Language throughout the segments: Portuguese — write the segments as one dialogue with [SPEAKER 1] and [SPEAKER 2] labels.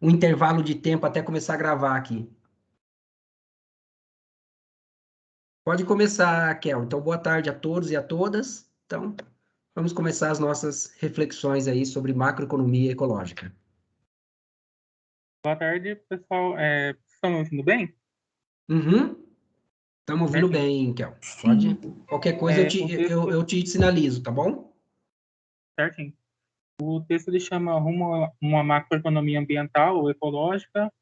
[SPEAKER 1] um intervalo de tempo até começar a gravar aqui. Pode começar, Kel. Então, boa tarde a todos e a todas. Então, vamos começar as nossas reflexões aí sobre macroeconomia ecológica.
[SPEAKER 2] Boa tarde, pessoal. Estão me ouvindo bem?
[SPEAKER 1] Uhum. Estamos ouvindo
[SPEAKER 2] Certinho.
[SPEAKER 1] bem, Kel. Pode. Qualquer coisa
[SPEAKER 2] O
[SPEAKER 1] eu
[SPEAKER 2] texto,
[SPEAKER 1] te sinalizo, tá bom?
[SPEAKER 2] certinho. O texto ele chama Rumo a uma macroeconomia ambiental ou ecológica,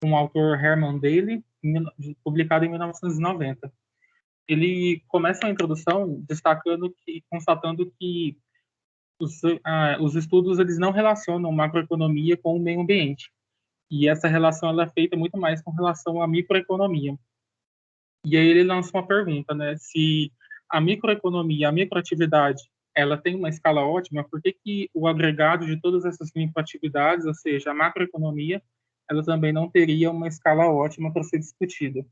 [SPEAKER 2] com o autor Herman Daly, publicado em 1990. Ele começa a introdução constatando que os estudos eles não relacionam macroeconomia com o meio ambiente. E essa relação ela é feita muito mais com relação à microeconomia. E aí ele lança uma pergunta, né? Se a microeconomia, a microatividade, ela tem uma escala ótima, por que que o agregado de todas essas microatividades, ou seja, a macroeconomia, ela também não teria uma escala ótima para ser discutida?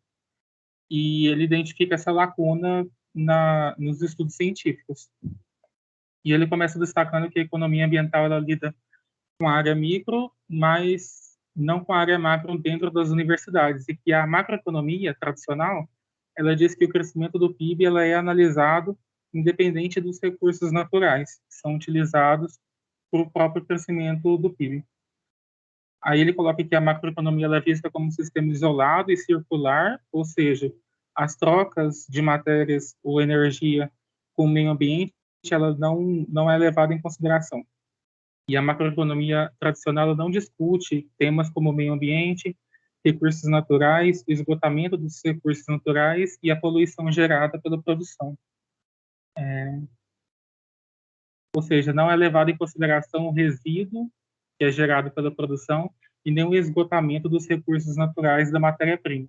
[SPEAKER 2] E ele identifica essa lacuna nos estudos científicos. E ele começa destacando que a economia ambiental ela lida com a área micro, mas não com a área macro dentro das universidades, e que a macroeconomia tradicional, ela diz que o crescimento do PIB ela é analisado independente dos recursos naturais que são utilizados para o próprio crescimento do PIB. Aí ele coloca que a macroeconomia ela é vista como um sistema isolado e circular, ou seja, as trocas de matérias ou energia com o meio ambiente ela não é levada em consideração. E a macroeconomia tradicional não discute temas como o meio ambiente, recursos naturais, o esgotamento dos recursos naturais e a poluição gerada pela produção. Ou seja, não é levado em consideração o resíduo que é gerado pela produção e nem o esgotamento dos recursos naturais da matéria-prima.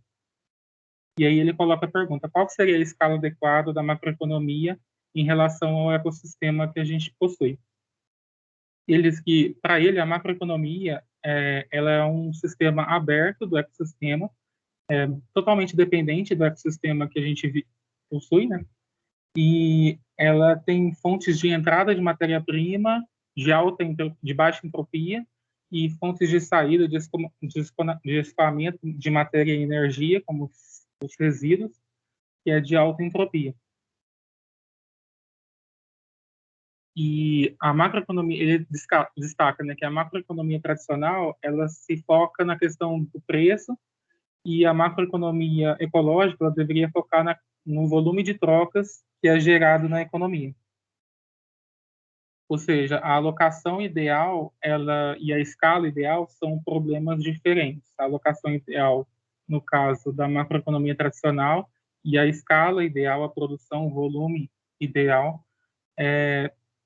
[SPEAKER 2] E aí ele coloca a pergunta: qual seria a escala adequada da macroeconomia em relação ao ecossistema que a gente possui? Eles que, para ele, a macroeconomia ela é um sistema aberto do ecossistema, totalmente dependente do ecossistema que a gente possui, né? E ela tem fontes de entrada de matéria-prima de baixa entropia e fontes de saída de escoamento de matéria e energia, como os resíduos, que é de alta entropia. E a macroeconomia, ele destaca, né, que a macroeconomia tradicional, ela se foca na questão do preço e a macroeconomia ecológica, ela deveria focar no volume de trocas que é gerado na economia. Ou seja, a alocação ideal, ela e a escala ideal são problemas diferentes. A alocação ideal, no caso da macroeconomia tradicional, e a escala ideal, a produção, o volume ideal,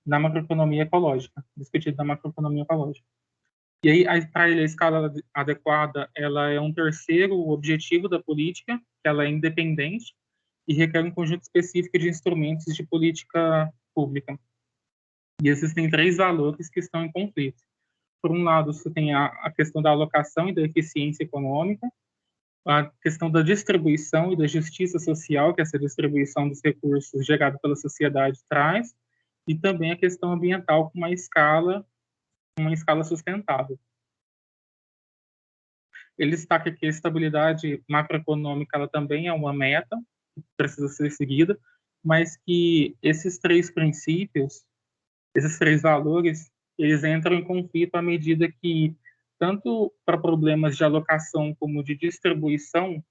[SPEAKER 2] na macroeconomia ecológica, discutido na macroeconomia ecológica. E aí, para ele, a escala adequada, ela é um terceiro objetivo da política, que ela é independente e requer um conjunto específico de instrumentos de política pública. E existem três valores que estão em conflito. Por um lado, você tem a questão da alocação e da eficiência econômica, a questão da distribuição e da justiça social, que essa distribuição dos recursos gerada pela sociedade traz, e também a questão ambiental com uma escala sustentável. Ele destaca que a estabilidade macroeconômica ela também é uma meta que precisa ser seguida, mas que esses três princípios, esses três valores, eles entram em conflito à medida que, tanto para problemas de alocação como de distribuição,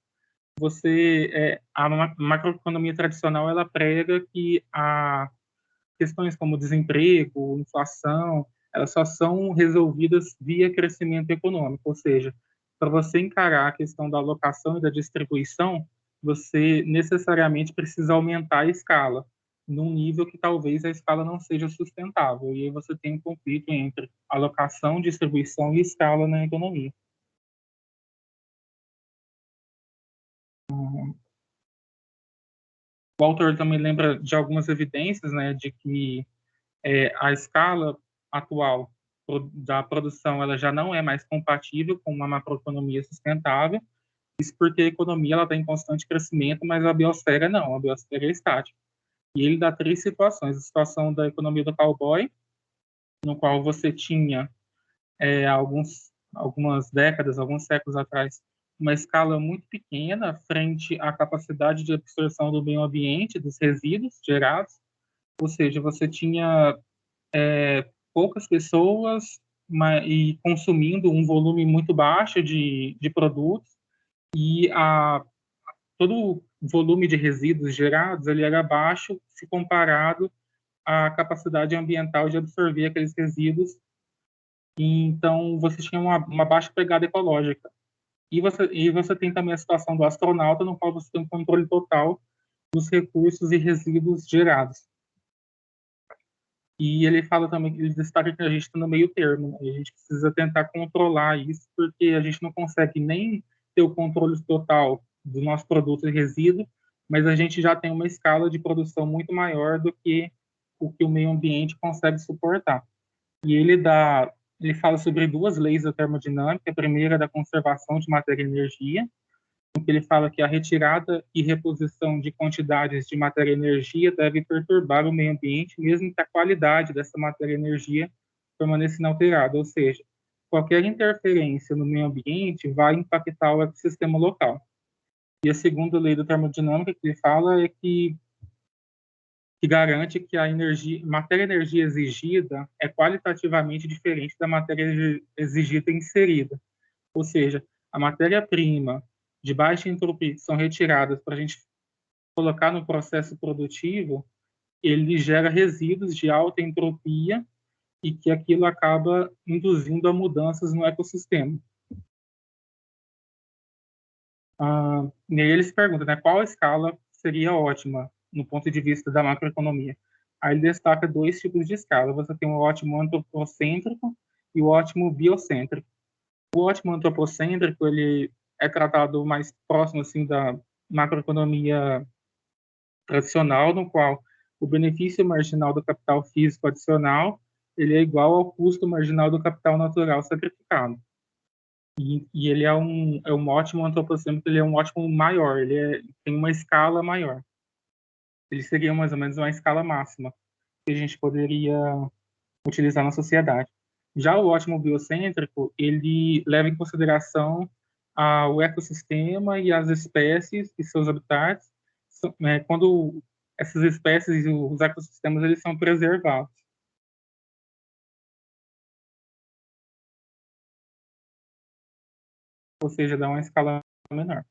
[SPEAKER 2] a macroeconomia tradicional ela prega que questões como desemprego, inflação, elas só são resolvidas via crescimento econômico, ou seja, para você encarar a questão da alocação e da distribuição, você necessariamente precisa aumentar a escala, num nível que talvez a escala não seja sustentável, e aí você tem um conflito entre alocação, distribuição e escala na economia. O autor também lembra de algumas evidências, né, de que a escala atual da produção ela já não é mais compatível com uma macroeconomia sustentável. Isso porque a economia ela está em constante crescimento, mas a biosfera não, a biosfera é estática. E ele dá três situações: a situação da economia do cowboy, no qual você tinha algumas décadas, alguns séculos atrás, uma escala muito pequena frente à capacidade de absorção do meio ambiente, dos resíduos gerados, ou seja, você tinha poucas pessoas e consumindo um volume muito baixo de produtos, e todo o volume de resíduos gerados ele era baixo se comparado à capacidade ambiental de absorver aqueles resíduos, e então você tinha uma baixa pegada ecológica. E você tem também a situação do astronauta, no qual você tem um controle total dos recursos e resíduos gerados. E ele fala também, ele destaca que a gente está no meio termo, né? E a gente precisa tentar controlar isso, porque a gente não consegue nem ter o controle total do nosso produto e resíduo, mas a gente já tem uma escala de produção muito maior do que o que o meio ambiente consegue suportar. E ele fala sobre duas leis da termodinâmica. A primeira é da conservação de matéria e energia, em que ele fala que a retirada e reposição de quantidades de matéria e energia deve perturbar o meio ambiente, mesmo que a qualidade dessa matéria e energia permaneça inalterada, ou seja, qualquer interferência no meio ambiente vai impactar o ecossistema local. E a segunda lei da termodinâmica que ele fala é que garante que a matéria e energia exigida é qualitativamente diferente da matéria exigida inserida. Ou seja, a matéria-prima de baixa entropia que são retiradas para a gente colocar no processo produtivo, ele gera resíduos de alta entropia e que aquilo acaba induzindo a mudanças no ecossistema. E aí eles perguntam, né, qual escala seria ótima no ponto de vista da macroeconomia? Aí ele destaca dois tipos de escala. Você tem o ótimo antropocêntrico e o ótimo biocêntrico. O ótimo antropocêntrico, ele é tratado mais próximo assim da macroeconomia tradicional, no qual o benefício marginal do capital físico adicional ele é igual ao custo marginal do capital natural sacrificado. E ele é um ótimo antropocêntrico, ele é um ótimo maior, tem uma escala maior. Ele seria mais ou menos uma escala máxima que a gente poderia utilizar na sociedade. Já o ótimo biocêntrico, ele leva em consideração o ecossistema e as espécies e seus habitats, quando essas espécies e os ecossistemas eles são preservados. Ou seja, dá uma escala menor.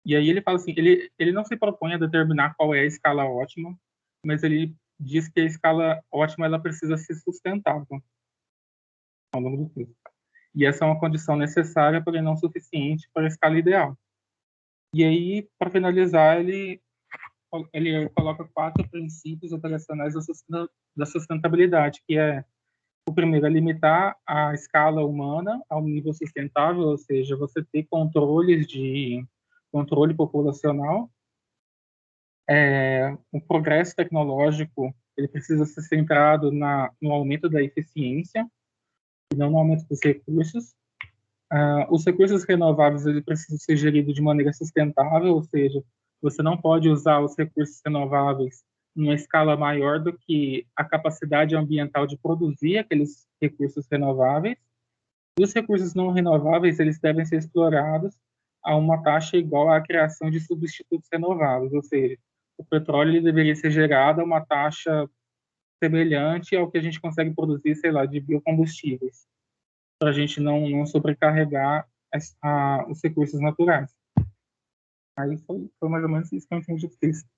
[SPEAKER 2] E aí ele fala assim, ele não se propõe a determinar qual é a escala ótima, mas ele diz que a escala ótima ela precisa ser sustentável ao longo do tempo. E essa é uma condição necessária, porém não suficiente para a escala ideal. E aí, para finalizar, ele coloca 4 princípios operacionais da sustentabilidade, que é o primeiro é limitar a escala humana ao nível sustentável, ou seja, você ter controle populacional. O progresso tecnológico ele precisa ser centrado no aumento da eficiência e não no aumento dos recursos. Os recursos renováveis ele precisam ser geridos de maneira sustentável, ou seja, você não pode usar os recursos renováveis numa escala maior do que a capacidade ambiental de produzir aqueles recursos renováveis. E os recursos não renováveis eles devem ser explorados a uma taxa igual à criação de substitutos renováveis, ou seja, o petróleo ele deveria ser gerado a uma taxa semelhante ao que a gente consegue produzir, sei lá, de biocombustíveis, para a gente não sobrecarregar os recursos naturais. Aí foi mais ou menos isso que eu entendi do texto.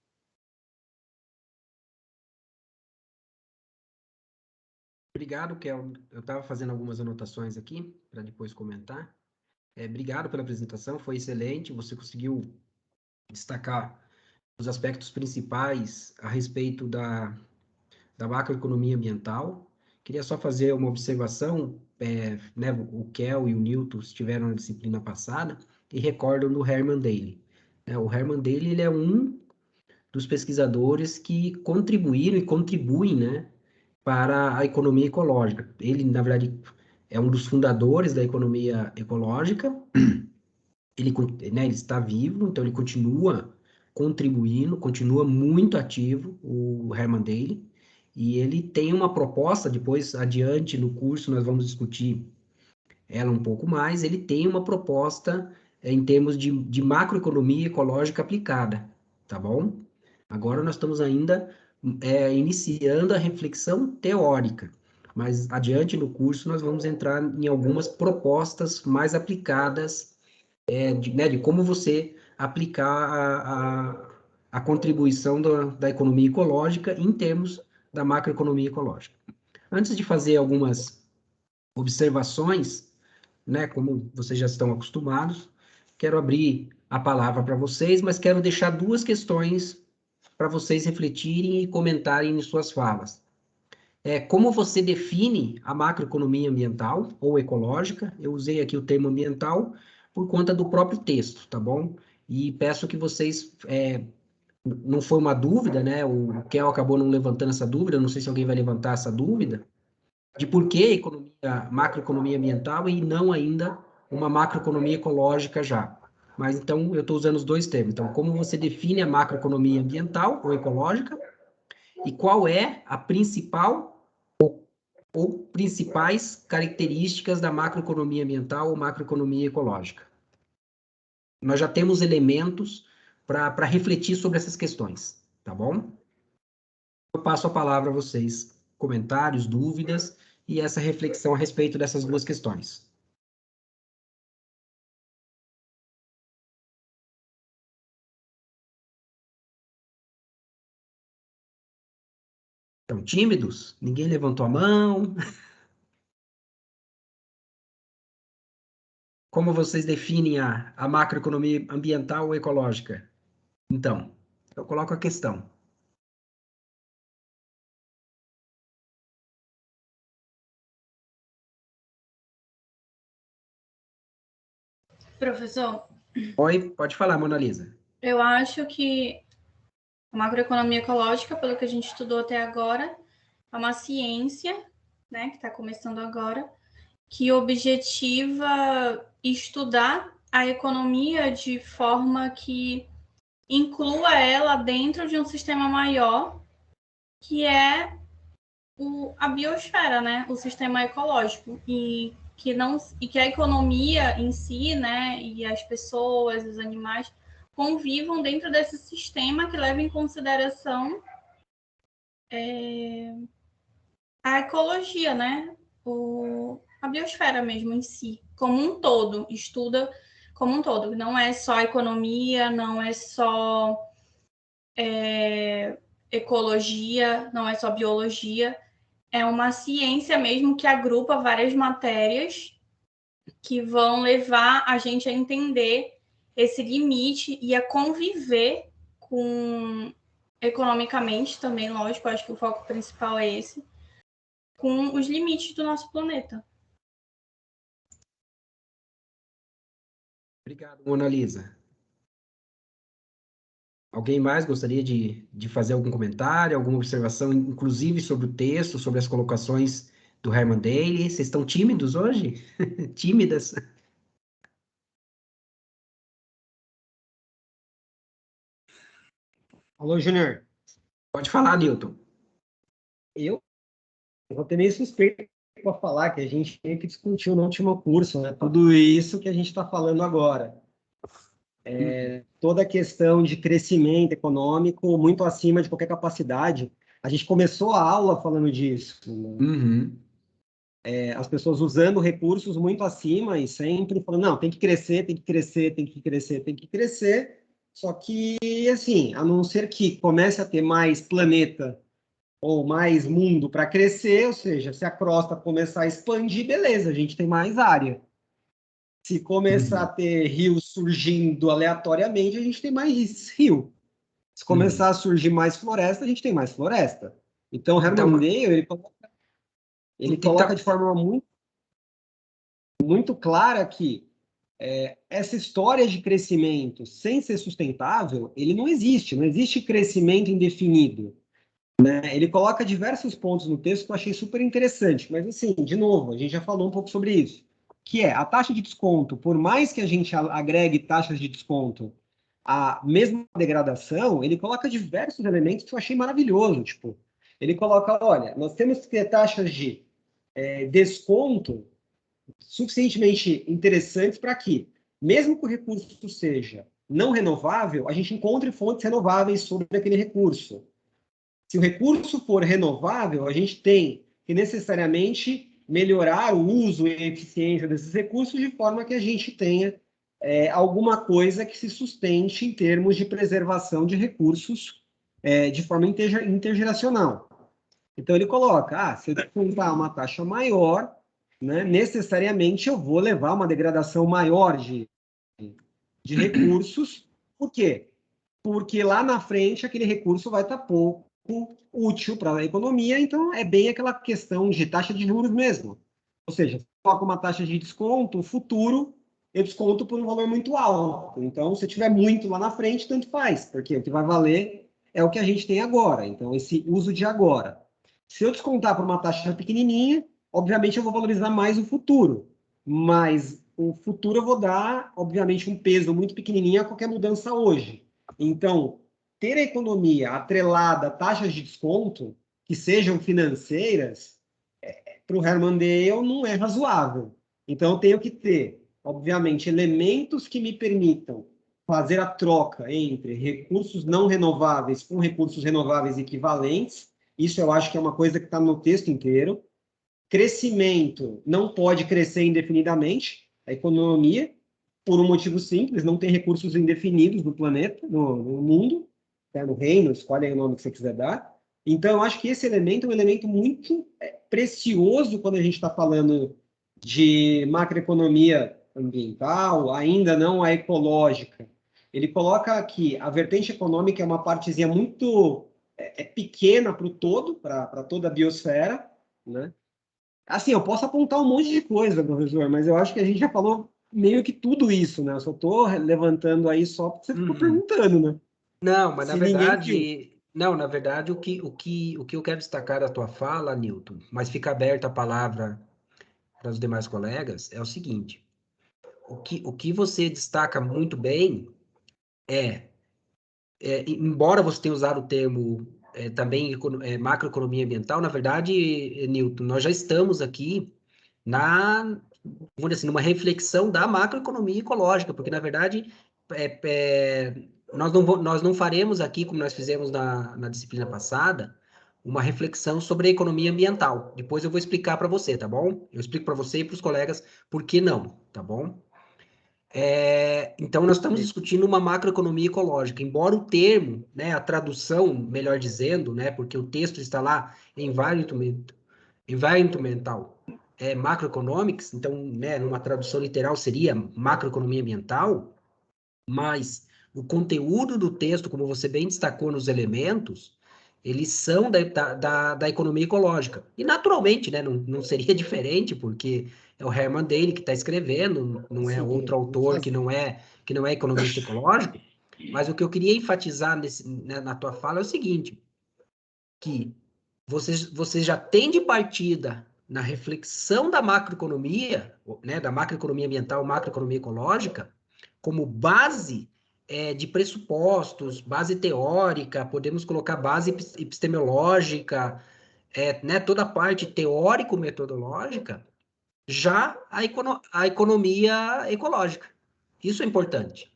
[SPEAKER 1] Obrigado, Kel. Eu estava fazendo algumas anotações aqui para depois comentar. Obrigado pela apresentação, foi excelente. Você conseguiu destacar os aspectos principais a respeito da macroeconomia ambiental. Queria só fazer uma observação, né, o Kel e o Newton estiveram na disciplina passada e recordam do Herman Daly. O Herman Daly ele é um dos pesquisadores que contribuíram e contribuem, né, para a economia ecológica. Ele, na verdade, é um dos fundadores da economia ecológica. Ele está vivo, então ele continua contribuindo, continua muito ativo, o Herman Daly, e ele tem uma proposta, depois adiante no curso nós vamos discutir ela um pouco mais, ele tem uma proposta em termos de macroeconomia ecológica aplicada, tá bom? Agora nós estamos ainda iniciando a reflexão teórica, mas adiante no curso nós vamos entrar em algumas propostas mais aplicadas, de como você aplicar a contribuição da economia ecológica em termos da macroeconomia ecológica. Antes de fazer algumas observações, né, como vocês já estão acostumados, quero abrir a palavra para vocês, mas quero deixar duas questões para vocês refletirem e comentarem em suas falas. Como você define a macroeconomia ambiental ou ecológica? Eu usei aqui o termo ambiental por conta do próprio texto, tá bom? E peço que vocês, não foi uma dúvida, né? O Kel acabou não levantando essa dúvida, não sei se alguém vai levantar essa dúvida, de por que economia, macroeconomia ambiental e não ainda uma macroeconomia ecológica já. Mas então eu estou usando os dois termos. Então, como você define a macroeconomia ambiental ou ecológica e qual é a principal ou principais características da macroeconomia ambiental ou macroeconomia ecológica? Nós já temos elementos para refletir sobre essas questões, tá bom? Eu passo a palavra a vocês, comentários, dúvidas e essa reflexão a respeito dessas duas questões. Estão tímidos? Ninguém levantou a mão? Como vocês definem a macroeconomia ambiental ou ecológica? Então, eu coloco a questão.
[SPEAKER 3] Professor,
[SPEAKER 1] Oi, pode falar, Mona Lisa.
[SPEAKER 3] eu acho que a macroeconomia ecológica, pelo que a gente estudou até agora, é uma ciência, né, que está começando agora, que objetiva estudar a economia de forma que inclua ela dentro de um sistema maior, que é a biosfera, né, o sistema ecológico, e que a economia em si, né, e as pessoas, os animais convivam dentro desse sistema que leva em consideração a ecologia, né, a biosfera mesmo em si, como um todo, estuda como um todo. Não é só economia, não é só ecologia, não é só biologia, é uma ciência mesmo que agrupa várias matérias que vão levar a gente a entender esse limite e a conviver com economicamente também, lógico, acho que o foco principal é esse, com os limites do nosso planeta.
[SPEAKER 1] Obrigado, Mona Lisa. Alguém mais gostaria de fazer algum comentário, alguma observação, inclusive sobre o texto, sobre as colocações do Herman Daly? Vocês estão tímidos hoje? Tímidas?
[SPEAKER 4] Alô, Júnior.
[SPEAKER 1] Pode falar, Newton.
[SPEAKER 4] Eu vou ter meio suspeito para falar que a gente tem que discutir no último curso, né? Tudo isso que a gente está falando agora. Toda a questão de crescimento econômico muito acima de qualquer capacidade. A gente começou a aula falando disso, né?
[SPEAKER 1] Uhum.
[SPEAKER 4] As pessoas usando recursos muito acima e sempre falando, não, tem que crescer, tem que crescer, tem que crescer, tem que crescer. Só que, assim, a não ser que comece a ter mais planeta ou mais mundo para crescer, ou seja, se a crosta começar a expandir, beleza, a gente tem mais área. Se começar a ter rios surgindo aleatoriamente, a gente tem mais rio. Se começar a surgir mais floresta, a gente tem mais floresta. Então, Herman Dale, ele coloca de forma muito, muito clara que essa história de crescimento sem ser sustentável, ele não existe. Não existe crescimento indefinido. Né? Ele coloca diversos pontos no texto que eu achei super interessante, mas assim, de novo, a gente já falou um pouco sobre isso, que é a taxa de desconto, por mais que a gente agregue taxas de desconto à mesma degradação, ele coloca diversos elementos que eu achei maravilhoso, tipo, ele coloca, olha, nós temos que ter taxas de desconto suficientemente interessantes para que, mesmo que o recurso seja não renovável, a gente encontre fontes renováveis sobre aquele recurso. Se o recurso for renovável, a gente tem que necessariamente melhorar o uso e a eficiência desses recursos de forma que a gente tenha alguma coisa que se sustente em termos de preservação de recursos de forma intergeracional. Então, ele coloca, se eu descontar uma taxa maior, né, necessariamente eu vou levar uma degradação maior de recursos. Por quê? Porque lá na frente aquele recurso vai estar pouco útil para a economia, então é bem aquela questão de taxa de juros mesmo. Ou seja, se eu coloco uma taxa de desconto, o futuro eu desconto por um valor muito alto. Então, se eu tiver muito lá na frente, tanto faz, porque o que vai valer é o que a gente tem agora. Então, esse uso de agora. Se eu descontar por uma taxa pequenininha, obviamente eu vou valorizar mais o futuro. Mas o futuro eu vou dar, obviamente, um peso muito pequenininho a qualquer mudança hoje. Então, ter a economia atrelada a taxas de desconto que sejam financeiras, para o Herman Dale não é razoável. Então, eu tenho que ter, obviamente, elementos que me permitam fazer a troca entre recursos não renováveis com recursos renováveis equivalentes. Isso eu acho que é uma coisa que está no texto inteiro. Crescimento não pode crescer indefinidamente, a economia, por um motivo simples, não tem recursos indefinidos no planeta, no mundo, no reino, escolhe aí o nome que você quiser dar. Então, eu acho que esse elemento é um elemento muito precioso quando a gente está falando de macroeconomia ambiental, ainda não a ecológica. Ele coloca aqui, a vertente econômica é uma partezinha muito pequena para o todo, para toda a biosfera, né? Assim, eu posso apontar um monte de coisa, professor, mas eu acho que a gente já falou meio que tudo isso, né? Eu só estou levantando aí só porque você ficou perguntando, né?
[SPEAKER 1] Não, mas
[SPEAKER 4] Se ninguém viu.
[SPEAKER 1] na verdade, o que eu quero destacar da tua fala, Newton, mas fica aberta a palavra para os demais colegas, é o seguinte: o que você destaca muito bem embora você tenha usado o termo também macroeconomia ambiental, na verdade, Newton, nós já estamos aqui vamos dizer assim, numa reflexão da macroeconomia ecológica, porque, na verdade, nós não faremos aqui, como nós fizemos na disciplina passada, uma reflexão sobre a economia ambiental. Depois eu vou explicar para você, tá bom? Eu explico para você e para os colegas por que não, tá bom? Então, nós estamos discutindo uma macroeconomia ecológica, embora o termo, né, a tradução, melhor dizendo, né, porque o texto está lá, environmental, macroeconomics, então, né, numa tradução literal seria macroeconomia ambiental, mas o conteúdo do texto, como você bem destacou nos elementos, eles são da economia ecológica. E, naturalmente, né, não seria diferente, porque é o Herman Daly que está escrevendo, não é outro autor que não é economista ecológico, mas o que eu queria enfatizar na tua fala é o seguinte, que você já tem de partida na reflexão da macroeconomia, né, da macroeconomia ambiental, macroeconomia ecológica, como base de pressupostos, base teórica, podemos colocar base epistemológica, né, toda a parte teórico-metodológica, já a economia ecológica. Isso é importante.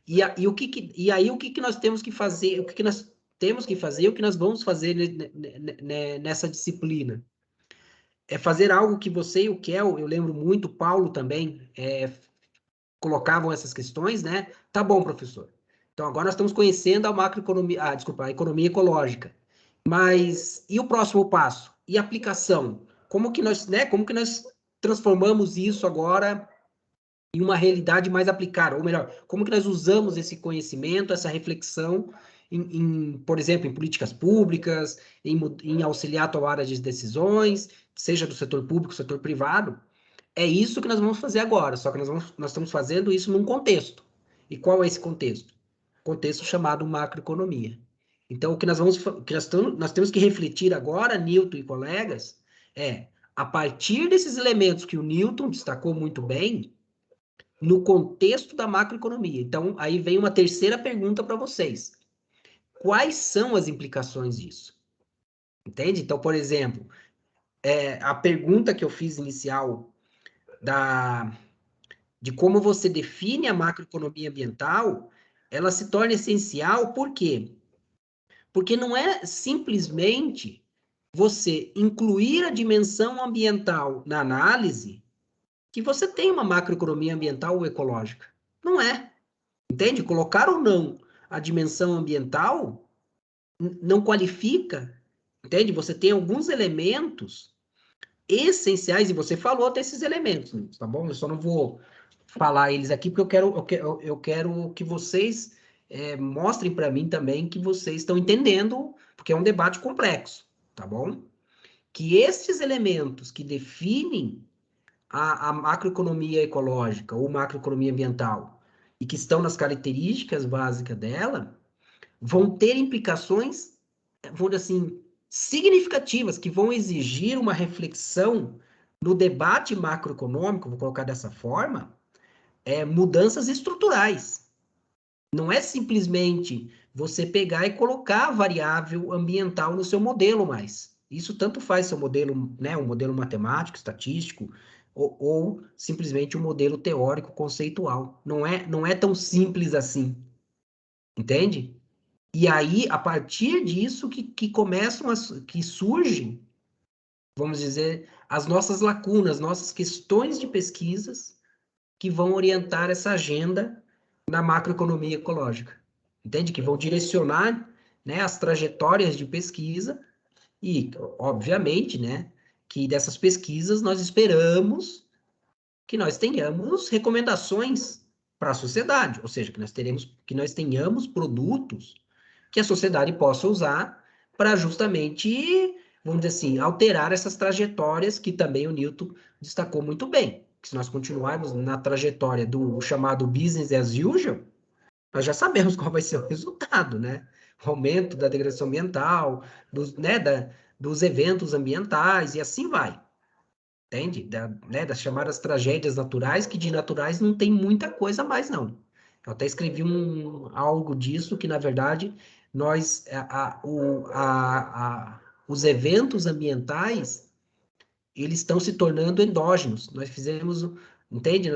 [SPEAKER 1] E aí o que nós temos que fazer, o que nós temos que fazer, o que nós vamos fazer nessa disciplina? É fazer algo que você e o Kel, eu lembro muito, o Paulo também, colocavam essas questões, né? Tá bom, professor. Então, agora nós estamos conhecendo a macroeconomia, a economia ecológica. Mas, e o próximo passo? E a aplicação? Como que nós transformamos isso agora em uma realidade mais aplicada? Ou melhor, como que nós usamos esse conhecimento, essa reflexão, por exemplo, em políticas públicas, em auxiliar a tomada de decisões, seja do setor público, setor privado? É isso que nós vamos fazer agora, só que nós estamos fazendo isso num contexto. E qual é esse contexto? Contexto chamado macroeconomia. Então, o que nós temos que refletir agora, Newton e colegas, a partir desses elementos que o Newton destacou muito bem, no contexto da macroeconomia. Então, aí vem uma terceira pergunta para vocês. Quais são as implicações disso? Entende? Então, por exemplo, a pergunta que eu fiz inicial de como você define a macroeconomia ambiental, ela se torna essencial, por quê? Porque não é simplesmente você incluir a dimensão ambiental na análise que você tem uma macroeconomia ambiental ou ecológica. Não é. Entende? Colocar ou não a dimensão ambiental não qualifica, entende? Você tem alguns elementos essenciais, e você falou desses elementos, tá bom? Eu só não vou falar eles aqui, porque eu quero que vocês mostrem para mim também que vocês estão entendendo, porque é um debate complexo, tá bom? Que esses elementos que definem a macroeconomia ecológica ou macroeconomia ambiental e que estão nas características básicas dela, vão ter implicações, vamos dizer assim, significativas, que vão exigir uma reflexão no debate macroeconômico, vou colocar dessa forma, mudanças estruturais. Não é simplesmente você pegar e colocar a variável ambiental no seu modelo mais. Isso tanto faz seu modelo, né, um modelo matemático, estatístico, ou simplesmente um modelo teórico, conceitual. Não é tão simples assim. Entende? E aí, a partir disso, que começam que surgem, vamos dizer, as nossas lacunas, nossas questões de pesquisas que vão orientar essa agenda na macroeconomia ecológica. Entende? Que vão direcionar, né, as trajetórias de pesquisa e, obviamente, né, que dessas pesquisas nós esperamos que nós tenhamos recomendações para a sociedade, ou seja, que nós tenhamos produtos que a sociedade possa usar para justamente, vamos dizer assim, alterar essas trajetórias que também o Newton destacou muito bem. Que se nós continuarmos na trajetória do chamado business as usual, nós já sabemos qual vai ser o resultado, né? O aumento da degradação ambiental, dos eventos ambientais e assim vai. Entende? Das chamadas tragédias naturais, que de naturais não tem muita coisa mais, não. Eu até escrevi algo disso, que, na verdade, os eventos ambientais, eles estão se tornando endógenos. Nós fizemos, entende?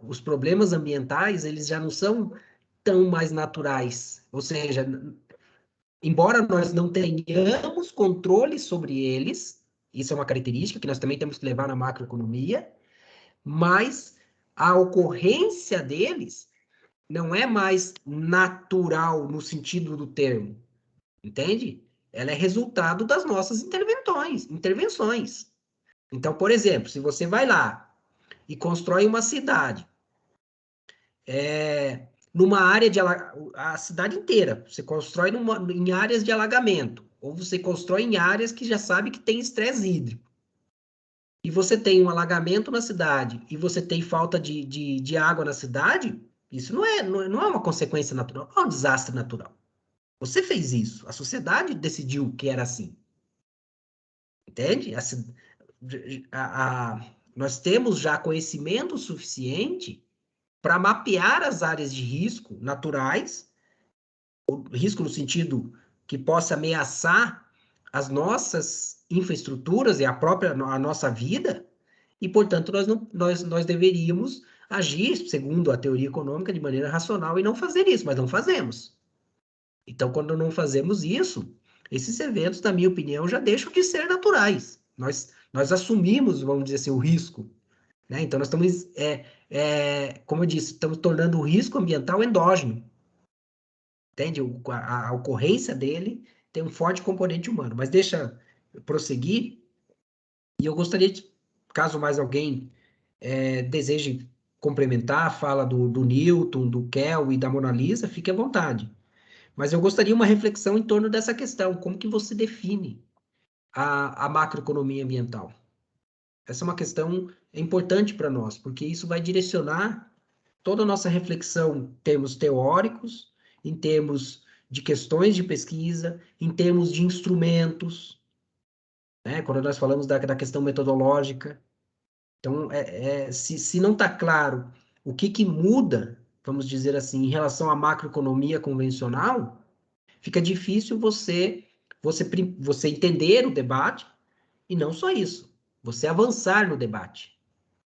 [SPEAKER 1] Os problemas ambientais, eles já não são tão mais naturais. Ou seja, embora nós não tenhamos controle sobre eles, isso é uma característica que nós também temos que levar na macroeconomia, mas a ocorrência deles não é mais natural no sentido do termo, entende? Ela é resultado das nossas intervenções. Então, por exemplo, se você vai lá e constrói uma cidade, numa área a cidade inteira, você constrói em áreas de alagamento, ou você constrói em áreas que já sabe que tem estresse hídrico, e você tem um alagamento na cidade, e você tem falta de água na cidade, isso não é uma consequência natural, não é um desastre natural. Você fez isso, a sociedade decidiu que era assim. Entende? Nós temos já conhecimento suficiente para mapear as áreas de risco naturais, o risco no sentido que possa ameaçar as nossas infraestruturas e a nossa vida, e, portanto, nós deveríamos agir, segundo a teoria econômica, de maneira racional e não fazer isso, mas não fazemos. Então, quando não fazemos isso, esses eventos, na minha opinião, já deixam de ser naturais. Nós assumimos, vamos dizer assim, o risco. Né? Então, nós estamos, como eu disse, estamos tornando o risco ambiental endógeno. Entende? A ocorrência dele tem um forte componente humano. Mas deixa eu prosseguir, e eu gostaria de, caso mais alguém deseje complementar a fala do Newton, do Kell e da Mona Lisa, fique à vontade. Mas eu gostaria de uma reflexão em torno dessa questão, como que você define a macroeconomia ambiental? Essa é uma questão importante para nós, porque isso vai direcionar toda a nossa reflexão em termos teóricos, em termos de questões de pesquisa, em termos de instrumentos, né? Quando nós falamos da questão metodológica. Então, se não está claro o que muda, vamos dizer assim, em relação à macroeconomia convencional, fica difícil você entender o debate, e não só isso, você avançar no debate.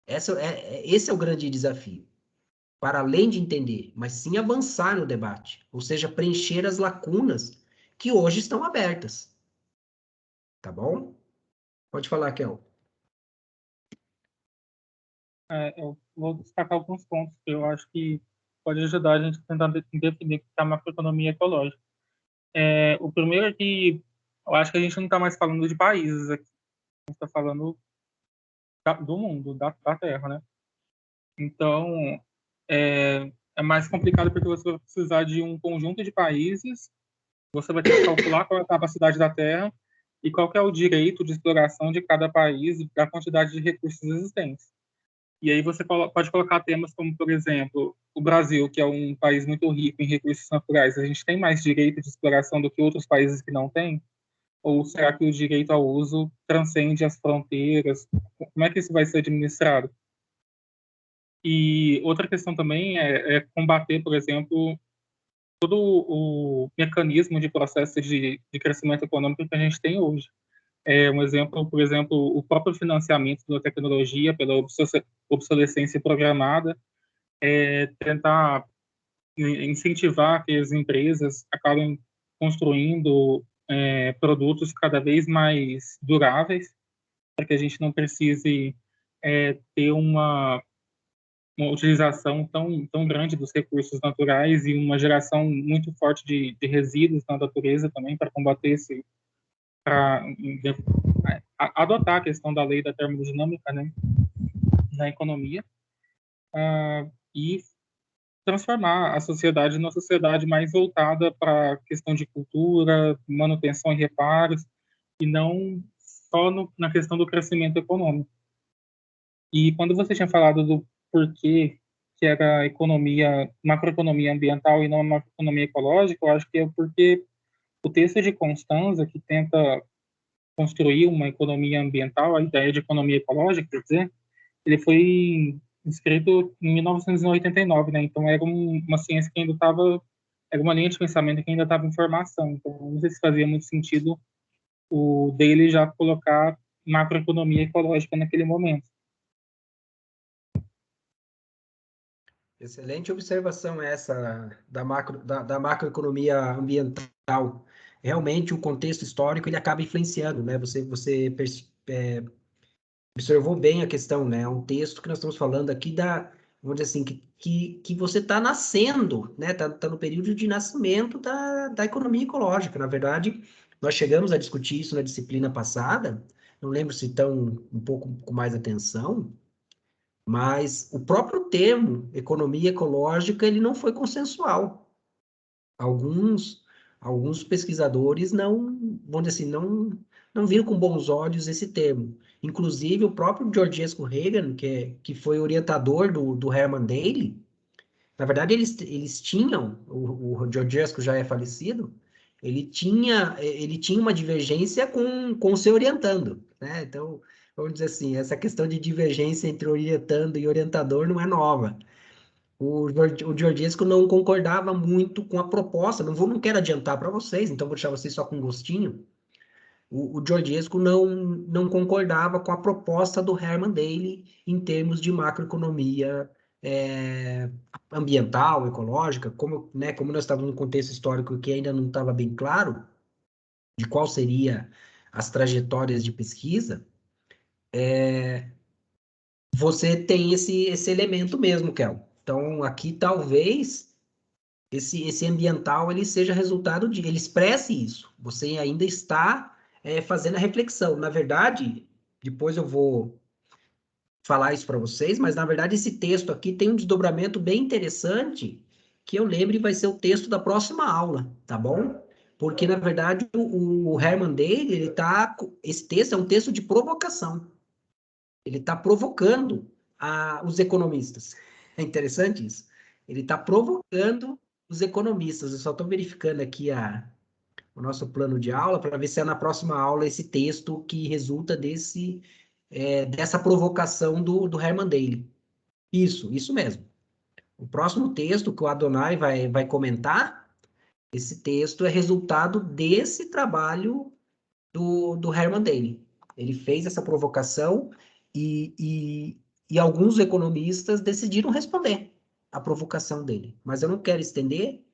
[SPEAKER 1] Esse é o grande desafio. Para além de entender, mas sim avançar no debate, ou seja, preencher as lacunas que hoje estão abertas. Tá bom? Pode falar, Kel.
[SPEAKER 2] Eu vou destacar alguns pontos que eu acho que pode ajudar a gente a tentar definir o que é a macroeconomia ecológica. O primeiro é que eu acho que a gente não está mais falando de países aqui, a gente está falando do mundo, da Terra, né? Então, é mais complicado porque você vai precisar de um conjunto de países, você vai ter que calcular qual é a capacidade da Terra e qual que é o direito de exploração de cada país e da quantidade de recursos existentes. E aí você pode colocar temas como, por exemplo, o Brasil, que é um país muito rico em recursos naturais, a gente tem mais direito de exploração do que outros países que não têm? Ou será que o direito ao uso transcende as fronteiras? Como é que isso vai ser administrado? E outra questão também é combater, por exemplo, todo o mecanismo de processo de crescimento econômico que a gente tem hoje. Um exemplo, por exemplo, o próprio financiamento da tecnologia pela obsolescência programada, tentar incentivar que as empresas acabem construindo produtos cada vez mais duráveis, para que a gente não precise ter uma utilização tão grande dos recursos naturais e uma geração muito forte de resíduos na natureza também para combater para adotar a questão da lei da termodinâmica, né, na economia, e transformar a sociedade numa sociedade mais voltada para a questão de cultura, manutenção e reparos, e não só na questão do crescimento econômico. E quando você tinha falado do porquê que era a economia, macroeconomia ambiental e não a macroeconomia ecológica, eu acho que é porque o texto de Constanza, que tenta construir uma economia ambiental, a ideia de economia ecológica, quer dizer, ele foi escrito em 1989, né? Então era uma ciência que ainda estava, era uma linha de pensamento que ainda estava em formação. Então não sei se fazia muito sentido o dele já colocar macroeconomia ecológica naquele momento.
[SPEAKER 1] Excelente observação essa da macroeconomia ambiental. Realmente, o contexto histórico ele acaba influenciando, né? Você observou bem a questão, né? É um texto que nós estamos falando aqui vamos dizer assim, que você está nascendo, né? Tá no período de nascimento da economia ecológica. Na verdade, nós chegamos a discutir isso na disciplina passada, não lembro se estão um pouco com mais atenção, mas o próprio termo economia ecológica ele não foi consensual. Alguns, alguns pesquisadores não, vamos dizer assim, não viram com bons olhos esse termo. Inclusive, o próprio Georgescu Reagan, que foi orientador do Herman Daly, na verdade, eles tinham, o Georgescu já é falecido, ele tinha uma divergência com o seu orientando, né? Então, vamos dizer assim, essa questão de divergência entre orientando e orientador não é nova. O Georgescu não concordava muito com a proposta, não quero adiantar para vocês, então vou deixar vocês só com um gostinho. O Georgescu não concordava com a proposta do Herman Daly em termos de macroeconomia ambiental, ecológica, como nós estávamos num contexto histórico que ainda não estava bem claro de qual seria as trajetórias de pesquisa, você tem esse elemento mesmo, Kel. Então, aqui talvez esse ambiental ele seja resultado ele expresse isso. Você ainda está fazendo a reflexão. Na verdade, depois eu vou falar isso para vocês, mas na verdade esse texto aqui tem um desdobramento bem interessante que eu lembro vai ser o texto da próxima aula, tá bom? Porque na verdade o Herman Daly, esse texto é um texto de provocação. Ele está provocando os economistas. É interessante isso. Ele está provocando os economistas. Eu só estou verificando aqui o nosso plano de aula para ver se é na próxima aula esse texto que resulta dessa provocação do Herman Daly. Isso mesmo. O próximo texto que o Adonai vai comentar, esse texto é resultado desse trabalho do Herman Daly. Ele fez essa provocação e e alguns economistas decidiram responder à provocação dele. Mas eu não quero estender,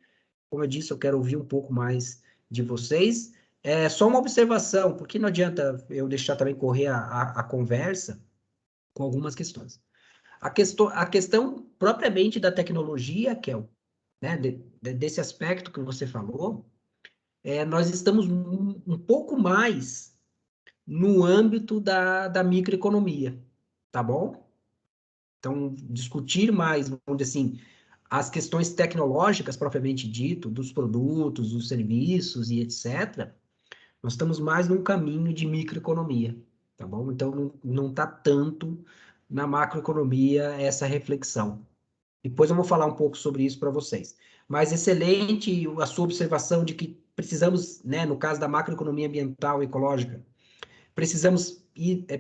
[SPEAKER 1] como eu disse, eu quero ouvir um pouco mais de vocês. É só uma observação, porque não adianta eu deixar também correr a conversa com algumas questões. A questão propriamente da tecnologia, Kel, né, desse aspecto que você falou, nós estamos um pouco mais no âmbito da microeconomia, tá bom? Então, discutir mais, vamos dizer assim, as questões tecnológicas propriamente dito, dos produtos, dos serviços e etc., nós estamos mais num caminho de microeconomia, tá bom? Então, não está tanto na macroeconomia essa reflexão. Depois eu vou falar um pouco sobre isso para vocês. Mas excelente a sua observação de que precisamos, né, no caso da macroeconomia ambiental e ecológica, precisamos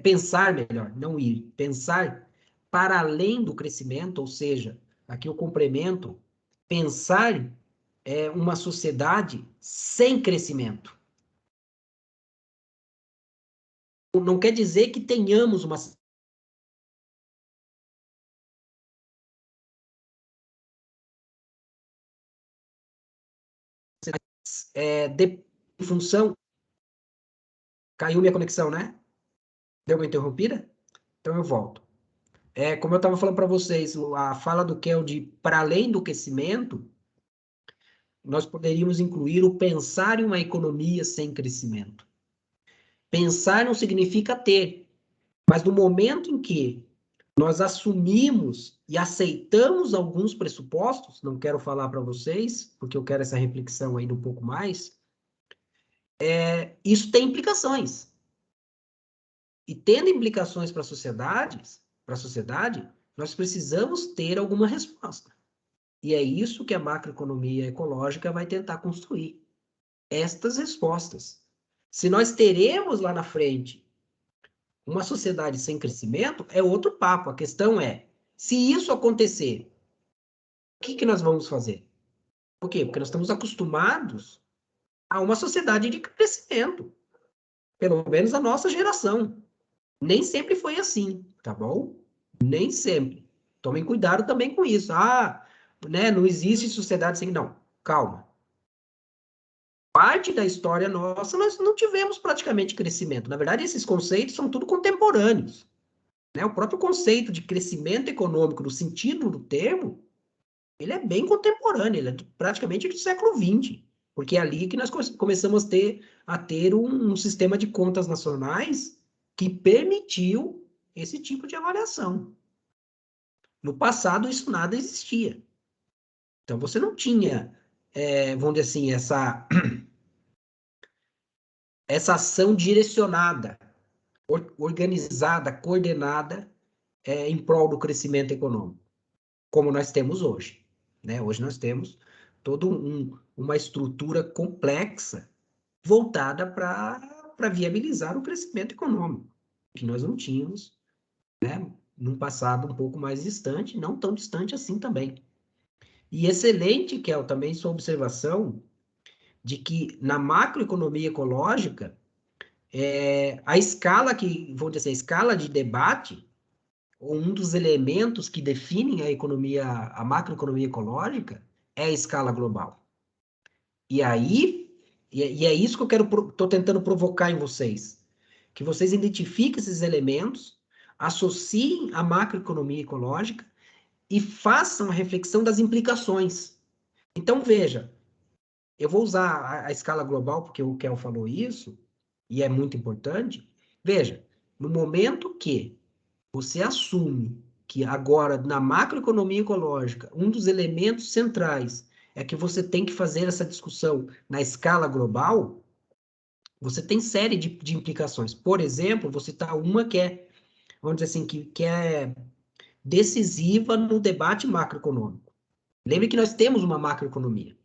[SPEAKER 1] pensar melhor, não ir, pensar para além do crescimento, ou seja, aqui eu complemento, pensar uma sociedade sem crescimento. Não quer dizer que tenhamos uma em função... Caiu minha conexão, né? Deu uma interrompida? Então eu volto. Como eu estava falando para vocês, a fala do Kel de para além do crescimento, nós poderíamos incluir o pensar em uma economia sem crescimento. Pensar não significa ter, mas no momento em que nós assumimos e aceitamos alguns pressupostos, não quero falar para vocês, porque eu quero essa reflexão ainda um pouco mais, isso tem implicações. E tendo implicações para a sociedade, nós precisamos ter alguma resposta. E é isso que a macroeconomia ecológica vai tentar construir. Estas respostas. Se nós teremos lá na frente uma sociedade sem crescimento, é outro papo. A questão é, se isso acontecer, o que nós vamos fazer? Por quê? Porque nós estamos acostumados a uma sociedade de crescimento. Pelo menos a nossa geração. Nem sempre foi assim, tá bom? Nem sempre. Tomem cuidado também com isso. Né, não existe sociedade sem... Não, calma. Parte da história nossa, nós não tivemos praticamente crescimento. Na verdade, esses conceitos são tudo contemporâneos. Né? O próprio conceito de crescimento econômico, no sentido do termo, ele é bem contemporâneo, ele é praticamente do século XX, porque é ali que nós começamos a ter um sistema de contas nacionais que permitiu esse tipo de avaliação. No passado, isso nada existia. Então, você não tinha, vamos dizer assim, essa ação direcionada, organizada, coordenada, em prol do crescimento econômico, como nós temos hoje. Né? Hoje nós temos toda uma estrutura complexa voltada para viabilizar o crescimento econômico, que nós não tínhamos, né, num passado um pouco mais distante, não tão distante assim também. E excelente, Kel, também sua observação de que na macroeconomia ecológica, a escala vamos dizer assim, a escala de debate, ou um dos elementos que definem a macroeconomia ecológica, é a escala global. E aí, e é isso que eu estou tentando provocar em vocês, que vocês identifiquem esses elementos, associem a macroeconomia ecológica e façam a reflexão das implicações. Então, veja, eu vou usar a escala global, porque o Kel falou isso, e é muito importante. Veja, no momento que você assume que agora, na macroeconomia ecológica, um dos elementos centrais é que você tem que fazer essa discussão na escala global, você tem série de implicações. Por exemplo, vou citar uma que é, vamos dizer assim, que é decisiva no debate macroeconômico. Lembre que nós temos uma macroeconomia.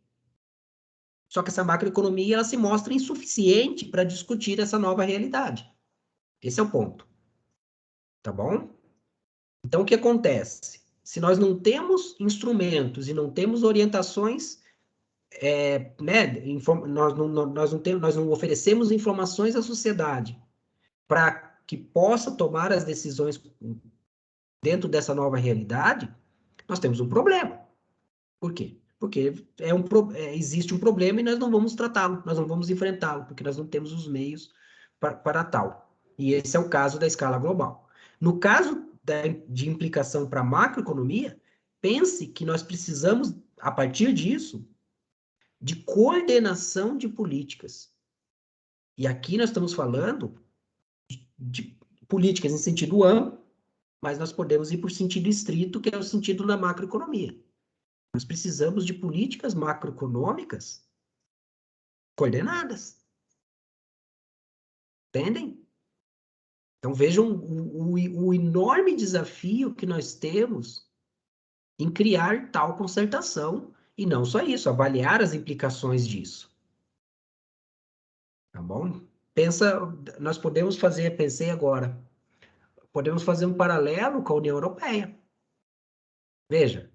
[SPEAKER 1] Só que essa macroeconomia ela se mostra insuficiente para discutir essa nova realidade. Esse é o ponto. Tá bom? Então, o que acontece? Se nós não temos instrumentos e não temos orientações, né, nós não oferecemos informações à sociedade para que possa tomar as decisões dentro dessa nova realidade, nós temos um problema. Por quê? Porque existe um problema e nós não vamos tratá-lo, nós não vamos enfrentá-lo, porque nós não temos os meios para tal. E esse é o caso da escala global. No caso de implicação para a macroeconomia, pense que nós precisamos, a partir disso, de coordenação de políticas. E aqui nós estamos falando de políticas em sentido amplo, mas nós podemos ir por sentido estrito, que é o sentido da macroeconomia. Nós precisamos de políticas macroeconômicas coordenadas. Entendem? Então vejam o enorme desafio que nós temos em criar tal concertação, e não só isso, avaliar as implicações disso. Tá bom? Nós podemos fazer, pensei agora, podemos fazer um paralelo com a União Europeia. Veja,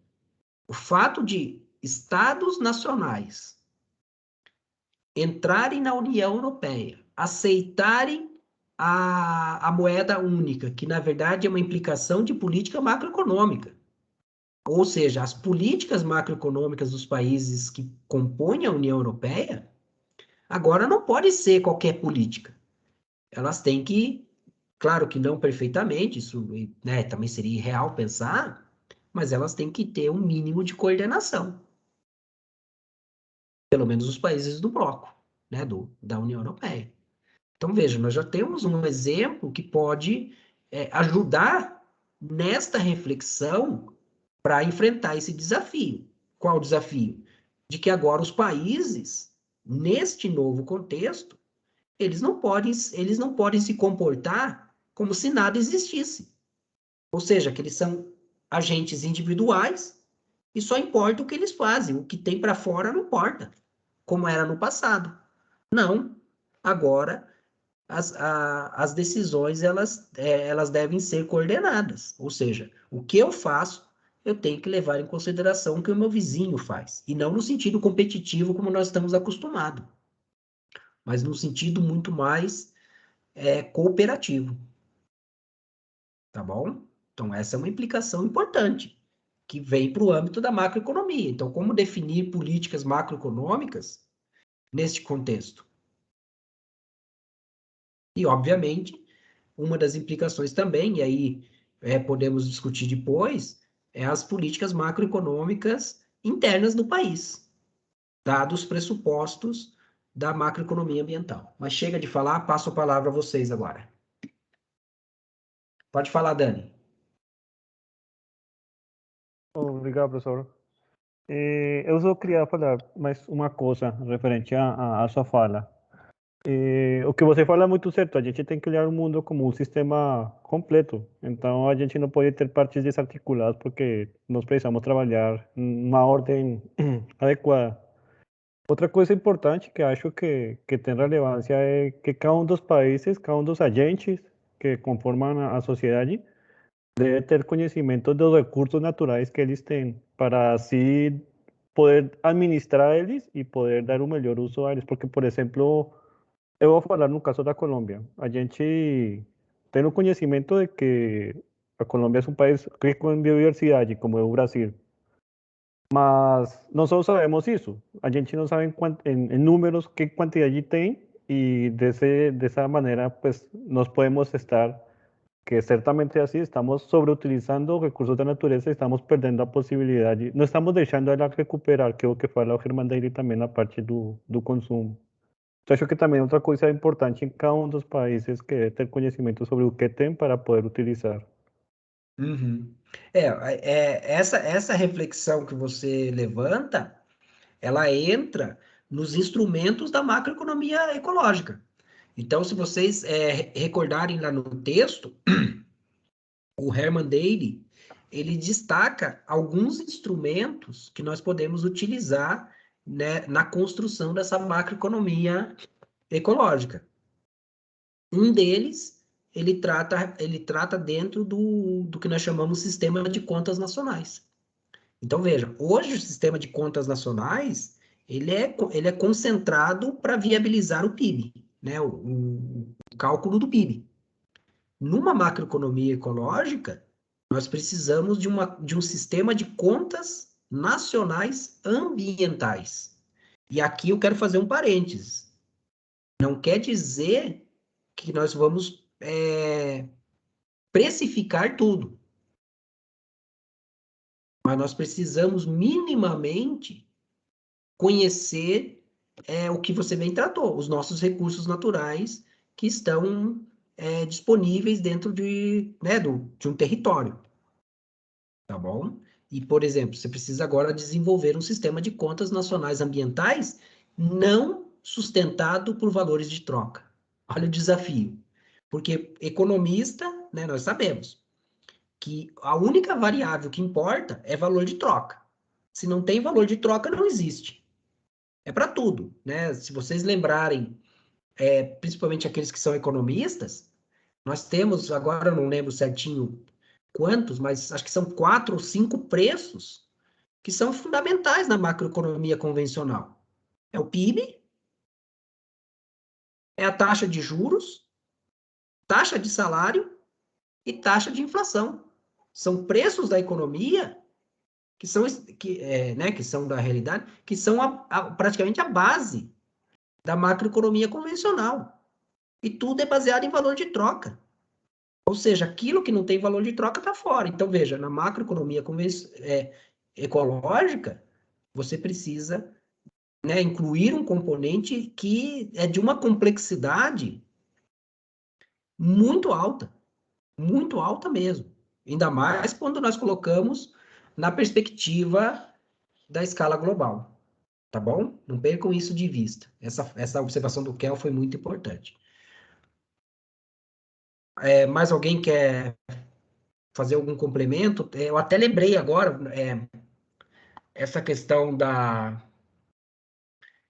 [SPEAKER 1] o fato de estados nacionais entrarem na União Europeia, aceitarem a moeda única, que na verdade é uma implicação de política macroeconômica. Ou seja, as políticas macroeconômicas dos países que compõem a União Europeia, agora não pode ser qualquer política. Elas têm que, claro que não perfeitamente, isso, né, também seria irreal pensar, mas elas têm que ter um mínimo de coordenação. Pelo menos os países do bloco, né, da União Europeia. Então, veja, nós já temos um exemplo que pode ajudar nesta reflexão para enfrentar esse desafio. Qual o desafio? De que agora os países, neste novo contexto, eles não podem se comportar como se nada existisse. Ou seja, que eles são agentes individuais e só importa o que eles fazem. O que tem para fora não importa, como era no passado. Não. Agora, as decisões, elas devem ser coordenadas. Ou seja, o que eu faço, eu tenho que levar em consideração o que o meu vizinho faz. E não no sentido competitivo, como nós estamos acostumados, mas no sentido muito mais cooperativo. Tá bom? Então, essa é uma implicação importante, que vem para o âmbito da macroeconomia. Então, como definir políticas macroeconômicas neste contexto? E, obviamente, uma das implicações também, e aí podemos discutir depois, é as políticas macroeconômicas internas do país, dados os pressupostos da macroeconomia ambiental. Mas chega de falar, passo a palavra a vocês agora. Pode falar, Dani.
[SPEAKER 5] Obrigado, professor. Eu só queria falar mais uma coisa referente à sua fala. O que você fala é muito certo, a gente tem que olhar o mundo como um sistema completo, então a gente não pode ter partes desarticuladas porque nós precisamos trabalhar em uma ordem adequada. Outra coisa importante que acho que tem relevância é que cada um dos países, cada um dos agentes que conformam a sociedade deve ter conhecimento dos recursos naturais que eles têm para assim poder administrar eles e poder dar o melhor uso a eles, porque, por exemplo, eu vou falar no caso da Colômbia. A gente tem o conhecimento de que a Colômbia é um país rico em biodiversidade, como é o Brasil. Mas não só sabemos isso. A gente não sabe em números que quantidade tem e dessa maneira, pues, nós podemos estar, que certamente assim, estamos sobreutilizando recursos da natureza e estamos perdendo a possibilidade, não estamos deixando ela recuperar, que é o que fala o Herman Daly também na parte do consumo. Então, acho que também outra coisa importante em cada um dos países que é ter conhecimento sobre o que tem para poder utilizar.
[SPEAKER 1] Uhum. Essa reflexão que você levanta, ela entra nos instrumentos da macroeconomia ecológica. Então, se vocês recordarem lá no texto, o Herman Daly, ele destaca alguns instrumentos que nós podemos utilizar, né, na construção dessa macroeconomia ecológica. Um deles, ele trata dentro do que nós chamamos de sistema de contas nacionais. Então, veja, hoje o sistema de contas nacionais, ele é concentrado para viabilizar o PIB, né, o cálculo do PIB. Numa macroeconomia ecológica, Nós precisamos de um sistema de contas nacionais ambientais. E aqui eu quero fazer um parênteses. Não quer dizer que nós vamos precificar tudo. Mas nós precisamos minimamente conhecer o que você bem tratou, os nossos recursos naturais que estão disponíveis dentro de um território. Tá bom? E, por exemplo, você precisa agora desenvolver um sistema de contas nacionais ambientais não sustentado por valores de troca. Olha o desafio. Porque economista, né, nós sabemos que a única variável que importa é valor de troca. Se não tem valor de troca, não existe. É para tudo, né? Se vocês lembrarem, principalmente aqueles que são economistas, nós temos, agora eu não lembro certinho quantos, mas acho que são 4 ou 5 preços que são fundamentais na macroeconomia convencional. É o PIB, é a taxa de juros, taxa de salário e taxa de inflação. São preços da economia que são da realidade, que são praticamente a base da macroeconomia convencional. E tudo é baseado em valor de troca. Ou seja, aquilo que não tem valor de troca está fora. Então, veja, na macroeconomia ecológica, você precisa incluir um componente que é de uma complexidade muito alta mesmo. Ainda mais quando nós colocamos na perspectiva da escala global. Tá bom? Não percam isso de vista. Essa observação do Kel foi muito importante. Mais alguém quer fazer algum complemento? Eu até lembrei agora essa questão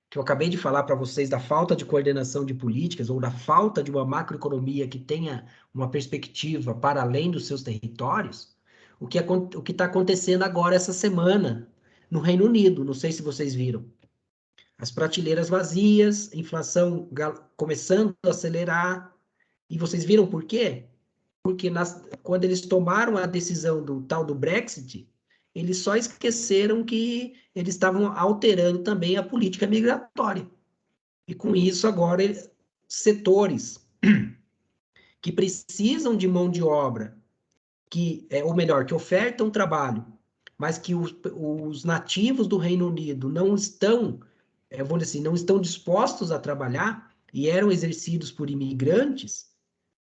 [SPEAKER 1] que eu acabei de falar para vocês da falta de coordenação de políticas ou da falta de uma macroeconomia que tenha uma perspectiva para além dos seus territórios. O que está acontecendo agora essa semana no Reino Unido? Não sei se vocês viram. As prateleiras vazias, inflação começando a acelerar. E vocês viram por quê? Porque quando eles tomaram a decisão do tal do Brexit, eles só esqueceram que eles estavam alterando também a política migratória. E com isso, agora, setores que precisam de mão de obra, ou melhor, que ofertam trabalho, mas que os nativos do Reino Unido não estão, vamos dizer assim, não estão dispostos a trabalhar e eram exercidos por imigrantes,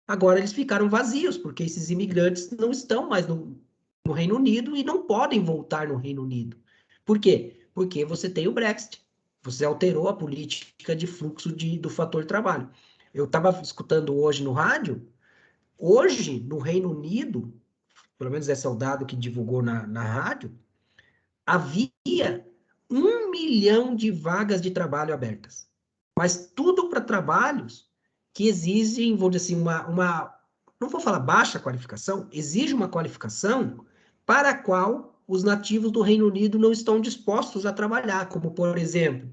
[SPEAKER 1] agora eles ficaram vazios, porque esses imigrantes não estão mais no Reino Unido e não podem voltar no Reino Unido. Por quê? Porque você tem o Brexit. Você alterou a política de fluxo do fator trabalho. Eu estava escutando hoje no rádio, hoje, no Reino Unido, pelo menos esse é o dado que divulgou na rádio, havia 1 milhão de vagas de trabalho abertas. Mas tudo para trabalhos que exigem, vou dizer assim, não vou falar baixa qualificação, exige uma qualificação para a qual os nativos do Reino Unido não estão dispostos a trabalhar, como, por exemplo,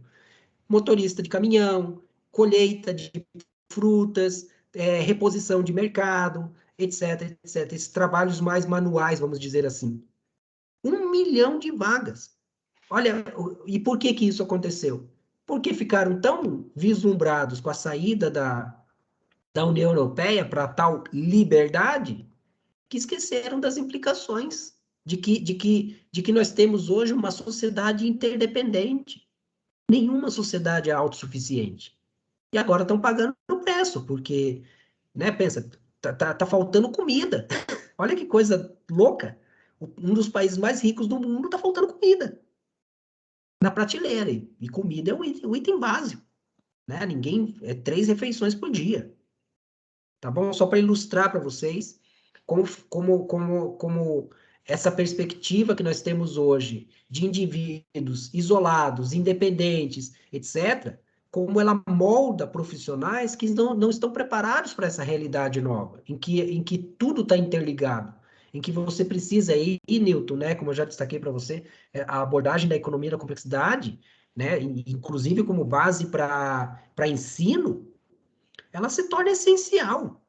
[SPEAKER 1] motorista de caminhão, colheita de frutas, reposição de mercado, etc, etc. Esses trabalhos mais manuais, vamos dizer assim. 1 milhão de vagas. Olha, e por que isso aconteceu? Porque ficaram tão vislumbrados com a saída da União Europeia para tal liberdade que esqueceram das implicações de que nós temos hoje uma sociedade interdependente. Nenhuma sociedade é autossuficiente. E agora estão pagando o preço, porque, pensa, tá faltando comida. Olha que coisa louca. Um dos países mais ricos do mundo está faltando comida na prateleira. E comida é um item básico. Né? 3 refeições por dia. Tá bom? Só para ilustrar para vocês como essa perspectiva que nós temos hoje de indivíduos isolados, independentes, etc., como ela molda profissionais que não estão preparados para essa realidade nova, em que tudo está interligado, em que você precisa, e Newton, né, como eu já destaquei para você, a abordagem da economia da complexidade, né, inclusive como base para ensino, ela se torna essencial.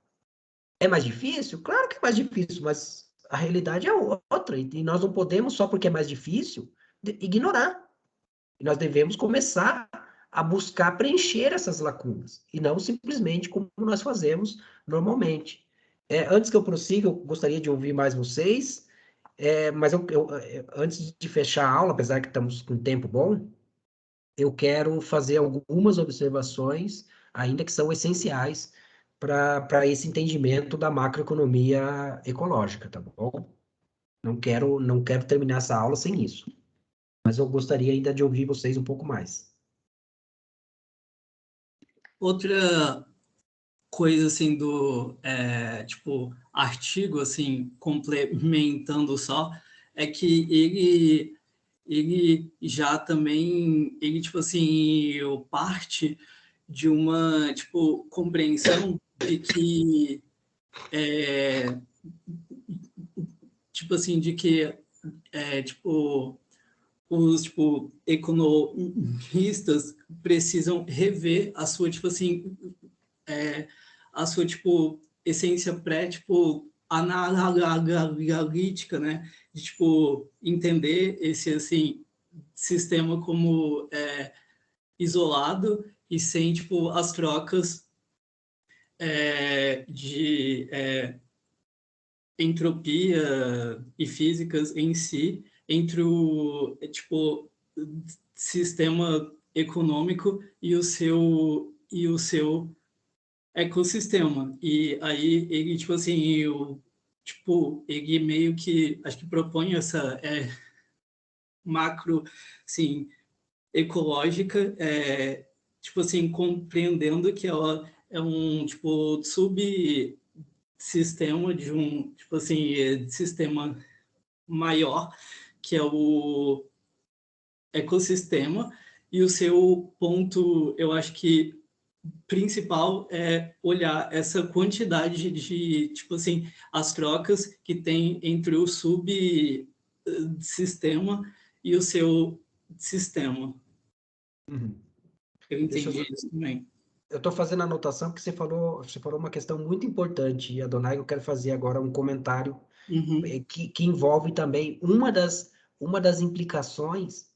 [SPEAKER 1] É mais difícil? Claro que é mais difícil, mas a realidade é outra, e nós não podemos, só porque é mais difícil, ignorar. E nós devemos começar a buscar preencher essas lacunas, e não simplesmente como nós fazemos normalmente. Antes que eu prossiga, eu gostaria de ouvir mais vocês, mas antes de fechar a aula, apesar que estamos com tempo bom, eu quero fazer algumas observações, ainda que são essenciais, para esse entendimento da macroeconomia ecológica, tá bom? Não quero terminar essa aula sem isso, mas eu gostaria ainda de ouvir vocês um pouco mais.
[SPEAKER 6] Outra coisa, assim, tipo, artigo, assim, complementando só, é que ele já também, tipo assim, parte de uma, tipo, compreensão de que, tipo assim, de que, tipo, os, tipo, economistas precisam rever a sua, tipo assim, a sua, tipo, essência tipo, analítica, né? De, tipo, entender esse, assim, sistema como isolado e sem, tipo, as trocas de entropia e físicas em si entre o, tipo, sistema econômico e o seu ecossistema. E aí ele, tipo assim, ele meio que, acho que propõe essa macro, assim, ecológica, tipo assim, compreendendo que ela é um, tipo, subsistema de um, tipo assim, sistema maior, que é o ecossistema, e o seu ponto, eu acho que principal é olhar essa quantidade de, tipo assim, as trocas que tem entre o subsistema e o seu sistema.
[SPEAKER 1] Uhum.
[SPEAKER 6] Eu entendi isso também.
[SPEAKER 1] Eu estou fazendo a anotação porque você falou uma questão muito importante, e Adonai, eu quero fazer agora um comentário que envolve também uma das implicações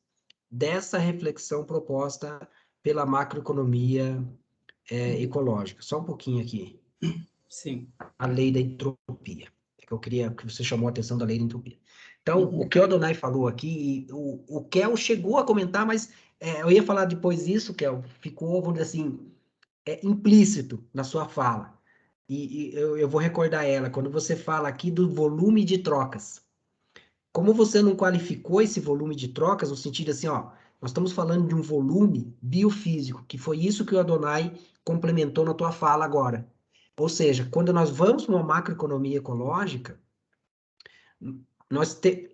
[SPEAKER 1] dessa reflexão proposta pela macroeconomia ecológica. Só um pouquinho aqui.
[SPEAKER 6] Sim.
[SPEAKER 1] A lei da entropia. Eu queria que você chamou a atenção da lei da entropia. Então, o que o Adonai falou aqui, o Kel chegou a comentar, mas eu ia falar depois disso, Kel, ficou, vamos dizer assim, implícito na sua fala. E eu vou recordar ela, quando você fala aqui do volume de trocas. Como você não qualificou esse volume de trocas, no sentido assim, ó, nós estamos falando de um volume biofísico, que foi isso que o Adonai complementou na tua fala agora. Ou seja, quando nós vamos para uma macroeconomia ecológica,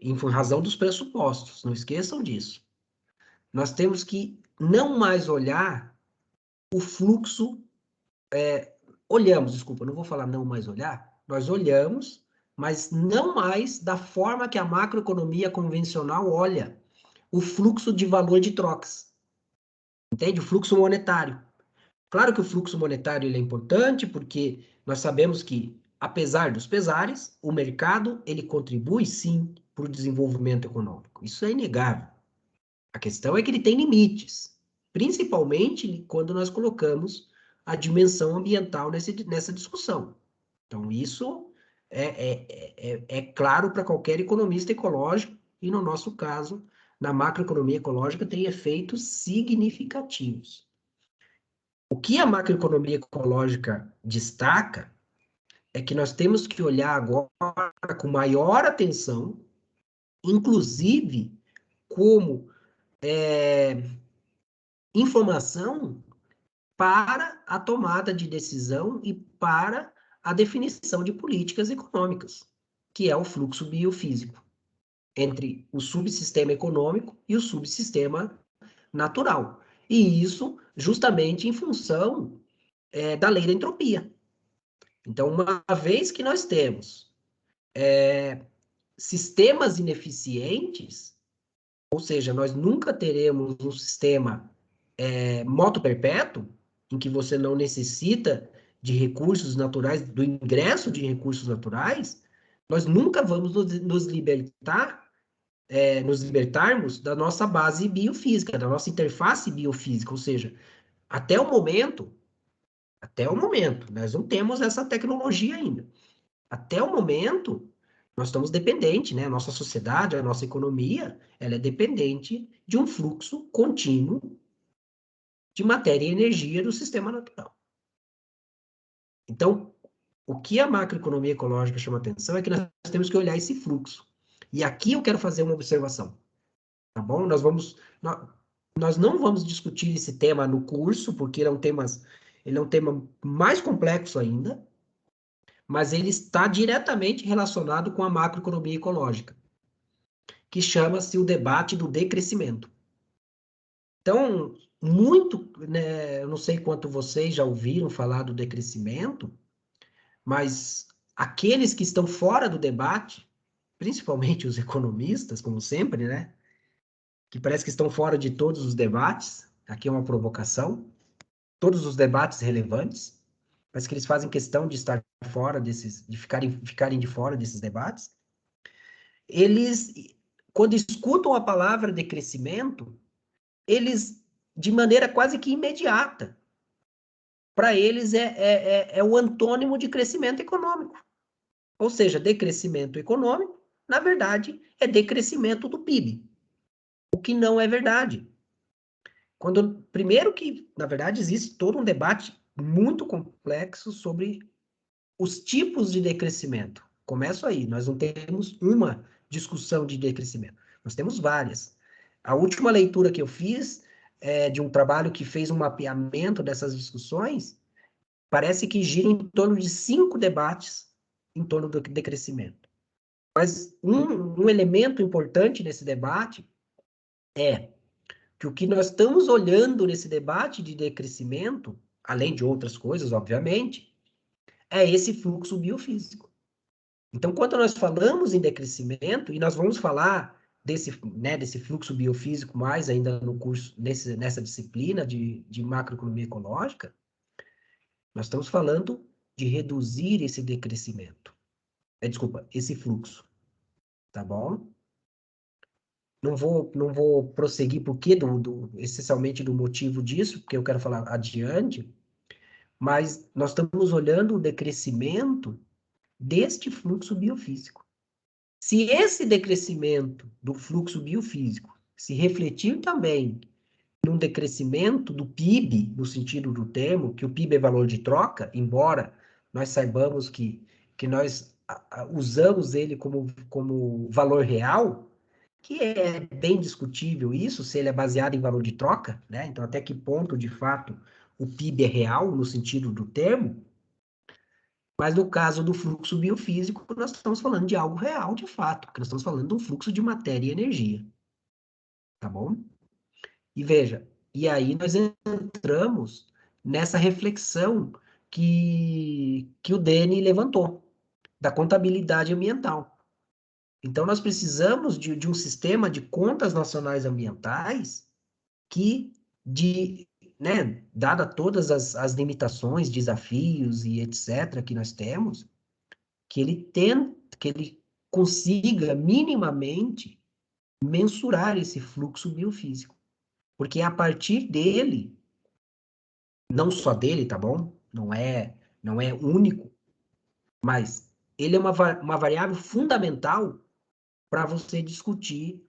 [SPEAKER 1] em razão dos pressupostos, não esqueçam disso. Nós temos que não mais olhar o fluxo, não vou falar não mais olhar, nós olhamos, mas não mais da forma que a macroeconomia convencional olha o fluxo de valor de trocas. Entende? O fluxo monetário. Claro que o fluxo monetário ele é importante, porque nós sabemos que, apesar dos pesares, o mercado ele contribui, sim, para o desenvolvimento econômico. Isso é inegável. A questão é que ele tem limites, principalmente quando nós colocamos a dimensão ambiental nessa discussão. Então, isso é claro para qualquer economista ecológico, e no nosso caso, na macroeconomia ecológica, tem efeitos significativos. O que a macroeconomia ecológica destaca é que nós temos que olhar agora com maior atenção, inclusive como informação para a tomada de decisão e para a definição de políticas econômicas, que é o fluxo biofísico entre o subsistema econômico e o subsistema natural. E isso justamente em função da lei da entropia. Então, uma vez que nós temos sistemas ineficientes, ou seja, nós nunca teremos um sistema moto perpétuo, em que você não necessita de recursos naturais, do ingresso de recursos naturais, nós nunca vamos nos libertarmos da nossa base biofísica, da nossa interface biofísica, ou seja, até o momento, nós não temos essa tecnologia ainda. Até o momento, nós estamos dependentes, né? A nossa sociedade, a nossa economia, ela é dependente de um fluxo contínuo de matéria e energia do sistema natural. Então, o que a macroeconomia ecológica chama atenção é que nós temos que olhar esse fluxo. E aqui eu quero fazer uma observação, tá bom? Nós não vamos discutir esse tema no curso, porque ele é um tema mais complexo ainda, mas ele está diretamente relacionado com a macroeconomia ecológica, que chama-se o debate do decrescimento. Então, né, eu não sei quanto vocês já ouviram falar do decrescimento, mas aqueles que estão fora do debate, principalmente os economistas, como sempre, né, que parece que estão fora de todos os debates, aqui é uma provocação, todos os debates relevantes, mas que eles fazem questão de estar fora de ficarem de fora desses debates, eles, quando escutam a palavra decrescimento, eles, de maneira quase que imediata, para eles é o antônimo de crescimento econômico. Ou seja, decrescimento econômico, na verdade, é decrescimento do PIB. O que não é verdade. Primeiro que, na verdade, existe todo um debate muito complexo sobre os tipos de decrescimento. Começo aí, nós não temos uma discussão de decrescimento, nós temos várias. A última leitura que eu fiz de um trabalho que fez um mapeamento dessas discussões, parece que gira em torno de 5 debates em torno do decrescimento. Mas um elemento importante nesse debate é que o que nós estamos olhando nesse debate de decrescimento, além de outras coisas, obviamente, é esse fluxo biofísico. Então, quando nós falamos em decrescimento, e nós vamos falar desse fluxo biofísico mais ainda no curso, nessa disciplina de macroeconomia ecológica, nós estamos falando de reduzir esse decrescimento. Esse fluxo. Tá bom? Não vou prosseguir porque essencialmente do motivo disso, porque eu quero falar adiante, mas nós estamos olhando o decrescimento deste fluxo biofísico. Se esse decrescimento do fluxo biofísico se refletir também num decrescimento do PIB, no sentido do termo, que o PIB é valor de troca, embora nós saibamos que nós usamos ele como valor real, que é bem discutível isso, se ele é baseado em valor de troca, né? Então, até que ponto, de fato, o PIB é real, no sentido do termo, mas no caso do fluxo biofísico, nós estamos falando de algo real, de fato, porque nós estamos falando de um fluxo de matéria e energia. Tá bom? E veja, e aí nós entramos nessa reflexão que o Deni levantou, da contabilidade ambiental. Então, nós precisamos de um sistema de contas nacionais ambientais que, né, dada todas as limitações, desafios e etc. que nós temos, que ele consiga minimamente mensurar esse fluxo biofísico. Porque a partir dele, não só dele, tá bom? Não é único, mas ele é uma variável fundamental para você discutir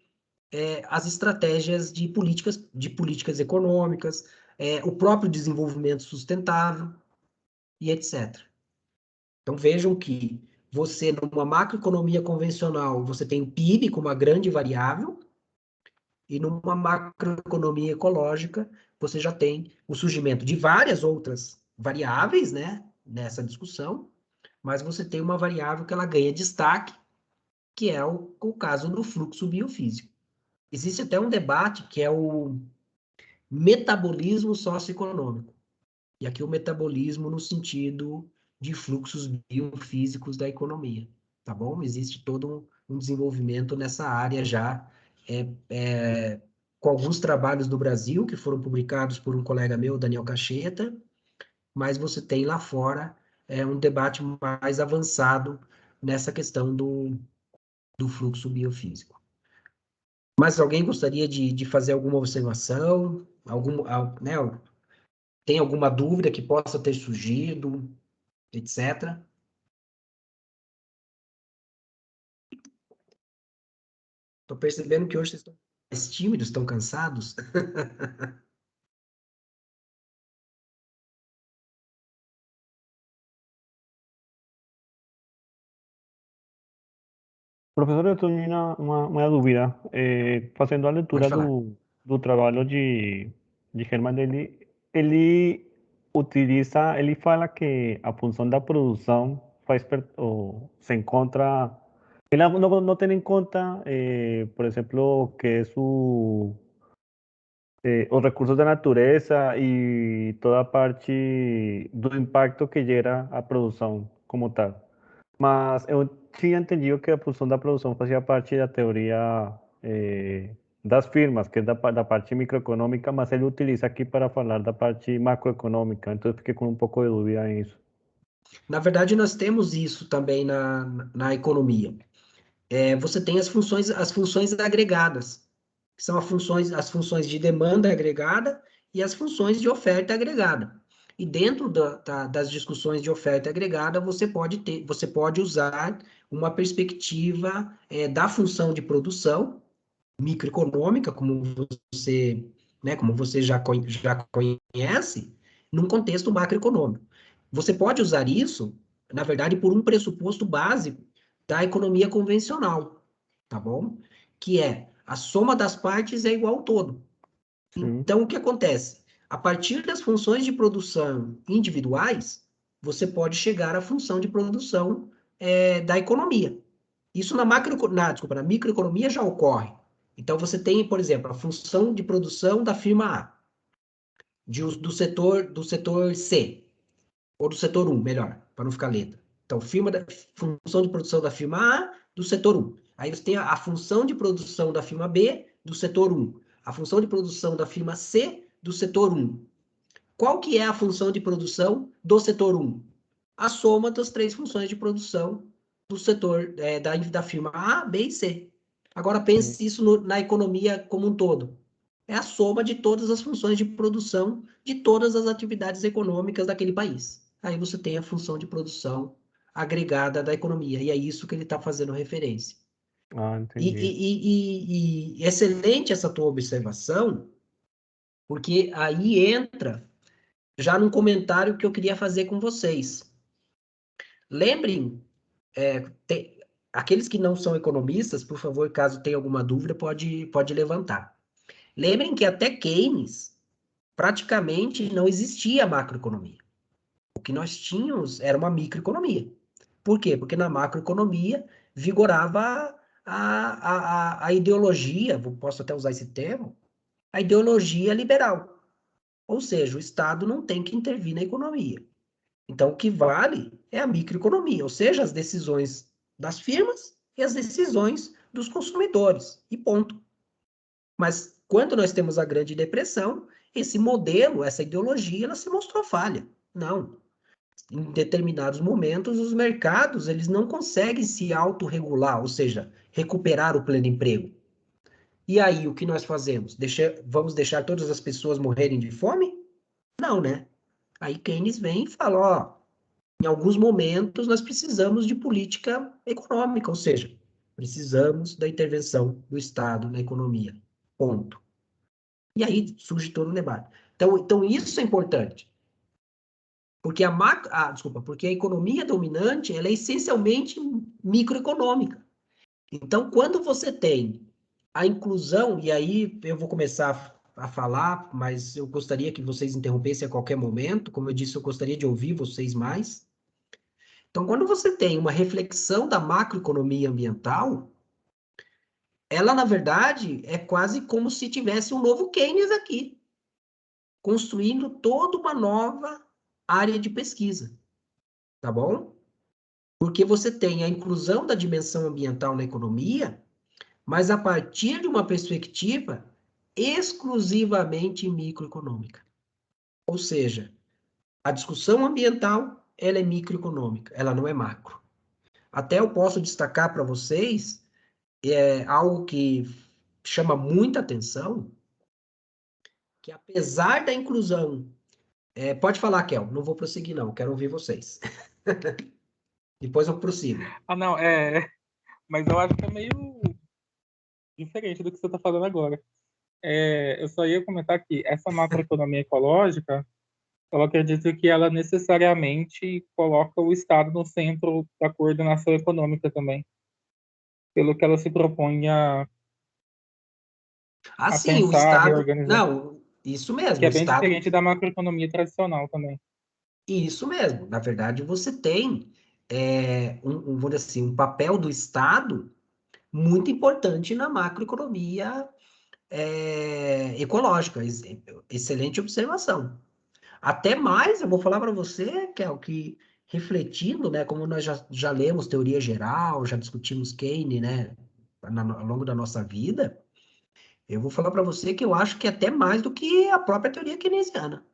[SPEAKER 1] as estratégias de políticas econômicas, o próprio desenvolvimento sustentável e etc. Então vejam que você, numa macroeconomia convencional, você tem o PIB como uma grande variável, e numa macroeconomia ecológica, você já tem o surgimento de várias outras variáveis, né, nessa discussão, mas você tem uma variável que ela ganha destaque, que é o caso do fluxo biofísico. Existe até um debate que é o metabolismo socioeconômico. E aqui o metabolismo no sentido de fluxos biofísicos da economia, tá bom? Existe todo um desenvolvimento nessa área já, com alguns trabalhos do Brasil, que foram publicados por um colega meu, Daniel Cacheta, mas você tem lá fora um debate mais avançado nessa questão do fluxo biofísico. Mas alguém gostaria de fazer alguma observação? Né, tem alguma dúvida que possa ter surgido, etc.? Estou percebendo que hoje vocês estão mais tímidos, estão cansados.
[SPEAKER 5] Professor, eu tenho uma dúvida. Fazendo a
[SPEAKER 1] Pode
[SPEAKER 5] leitura
[SPEAKER 1] falar.
[SPEAKER 5] do trabalho de Herman, ele fala que a função da produção ou se encontra. Ele não tem em conta, por exemplo, que os recursos da natureza e toda a parte do impacto que gera a produção como tal. Mas eu tinha entendido que a função da produção fazia parte da teoria das firmas, que é da parte microeconômica, mas ele utiliza aqui para falar da parte macroeconômica, então eu fiquei com um pouco de dúvida nisso.
[SPEAKER 1] Na verdade, nós temos isso também na economia. Você tem as funções agregadas, que são as funções de demanda agregada e as funções de oferta agregada. E dentro das discussões de oferta agregada, você pode usar uma perspectiva da função de produção microeconômica, como você já conhece, num contexto macroeconômico. Você pode usar isso, na verdade, por um pressuposto básico da economia convencional, tá bom? Que é a soma das partes é igual ao todo.
[SPEAKER 5] Sim.
[SPEAKER 1] Então, o que acontece? A partir das funções de produção individuais, você pode chegar à função de produção da economia. Isso na microeconomia já ocorre. Então, você tem, por exemplo, a função de produção da firma A, do setor C, ou do setor 1, melhor, para não ficar letra. Então, função de produção da firma A, do setor 1. Aí você tem a função de produção da firma B, do setor 1. A função de produção da firma C, do setor 1. Qual que é a função de produção do setor 1? A soma das três funções de produção do setor da firma A, B e C. Agora pense isso na economia como um todo. É a soma de todas as funções de produção de todas as atividades econômicas daquele país. Aí você tem a função de produção agregada da economia, e é isso que ele está fazendo referência.
[SPEAKER 5] Ah, entendi.
[SPEAKER 1] E excelente essa tua observação, porque aí entra já num comentário que eu queria fazer com vocês. Lembrem, aqueles que não são economistas, por favor, caso tenha alguma dúvida, pode levantar. Lembrem que até Keynes, praticamente não existia macroeconomia. O que nós tínhamos era uma microeconomia. Por quê? Porque na macroeconomia vigorava a ideologia, posso até usar esse termo, a ideologia liberal. Ou seja, o Estado não tem que intervir na economia. Então, o que vale é a microeconomia, ou seja, as decisões das firmas e as decisões dos consumidores, e ponto. Mas, quando nós temos a Grande Depressão, esse modelo, essa ideologia, ela se mostrou falha. Não. Em determinados momentos, os mercados, eles não conseguem se autorregular, ou seja, recuperar o pleno emprego. E aí, o que nós fazemos? Vamos deixar todas as pessoas morrerem de fome? Não, né? Aí Keynes vem e fala, ó, em alguns momentos nós precisamos de política econômica, ou seja, precisamos da intervenção do Estado na economia. Ponto. E aí surge todo o debate. Então isso é importante. Porque porque a economia dominante, ela é essencialmente microeconômica. Então, quando você tem a inclusão, e aí eu vou começar a falar, mas eu gostaria que vocês interrompessem a qualquer momento, como eu disse, eu gostaria de ouvir vocês mais. Então, quando você tem uma reflexão da macroeconomia ambiental, ela, na verdade, é quase como se tivesse um novo Keynes aqui, construindo toda uma nova área de pesquisa, tá bom? Porque você tem a inclusão da dimensão ambiental na economia, mas a partir de uma perspectiva exclusivamente microeconômica. Ou seja, a discussão ambiental, ela é microeconômica, ela não é macro. Até eu posso destacar para vocês algo que chama muita atenção, que apesar da inclusão... pode falar, Kel, não vou prosseguir não, quero ouvir vocês. Depois eu prossigo.
[SPEAKER 2] Ah, não, mas eu acho que é meio diferente do que você está falando agora. Eu só ia comentar que essa macroeconomia ecológica, eu acredito que ela necessariamente coloca o Estado no centro da coordenação econômica também, pelo que ela se propõe a
[SPEAKER 1] Assim, o
[SPEAKER 2] pensar, a
[SPEAKER 1] Estado...
[SPEAKER 2] reorganizar.
[SPEAKER 1] Não, isso mesmo,
[SPEAKER 2] Que
[SPEAKER 1] o
[SPEAKER 2] é bem
[SPEAKER 1] Estado...
[SPEAKER 2] diferente da macroeconomia tradicional também.
[SPEAKER 1] Isso mesmo. Na verdade, você tem vamos dizer assim, um papel do Estado muito importante na macroeconomia ecológica. Excelente observação. Até mais, eu vou falar para você, que é o que, refletindo, né, como nós já lemos teoria geral, já discutimos Keynes, né, ao longo da nossa vida, eu vou falar para você que eu acho que é até mais do que a própria teoria keynesiana.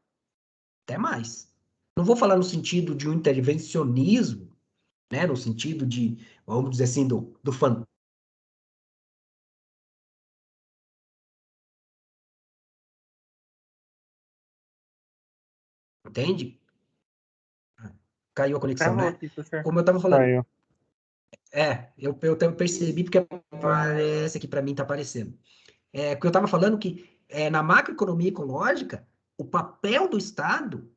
[SPEAKER 1] Até mais. Não vou falar no sentido de um intervencionismo, né, no sentido de, vamos dizer assim, do fantasma. Entende? Caiu a conexão,
[SPEAKER 2] Travou
[SPEAKER 1] né?
[SPEAKER 2] aqui, tá certo?
[SPEAKER 1] Como eu estava falando,
[SPEAKER 5] Caiu.
[SPEAKER 1] eu percebi porque parece que para mim está aparecendo. Porque eu estava falando que na macroeconomia ecológica, o papel do Estado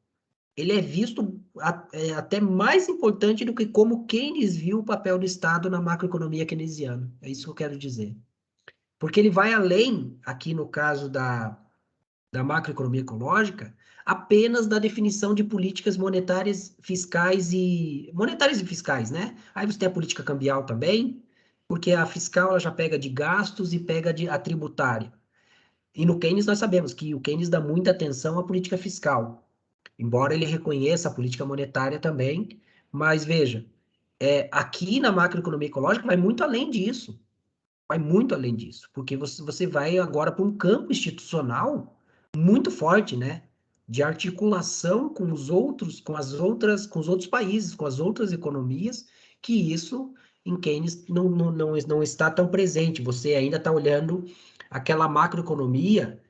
[SPEAKER 1] ele é visto até mais importante do que como Keynes viu o papel do Estado na macroeconomia keynesiana. É isso que eu quero dizer. Porque ele vai além, aqui no caso da macroeconomia ecológica, apenas da definição de políticas monetárias e fiscais, né? Aí você tem a política cambial também, porque a fiscal ela já pega de gastos e pega a tributária. E no Keynes nós sabemos que o Keynes dá muita atenção à política fiscal, embora ele reconheça a política monetária também, mas veja, aqui na macroeconomia ecológica vai muito além disso. Vai muito além disso, porque você vai agora para um campo institucional muito forte, né? De articulação com os outros, com os outros países, com as outras economias, que isso em Keynes não está tão presente. Você ainda está olhando aquela macroeconomia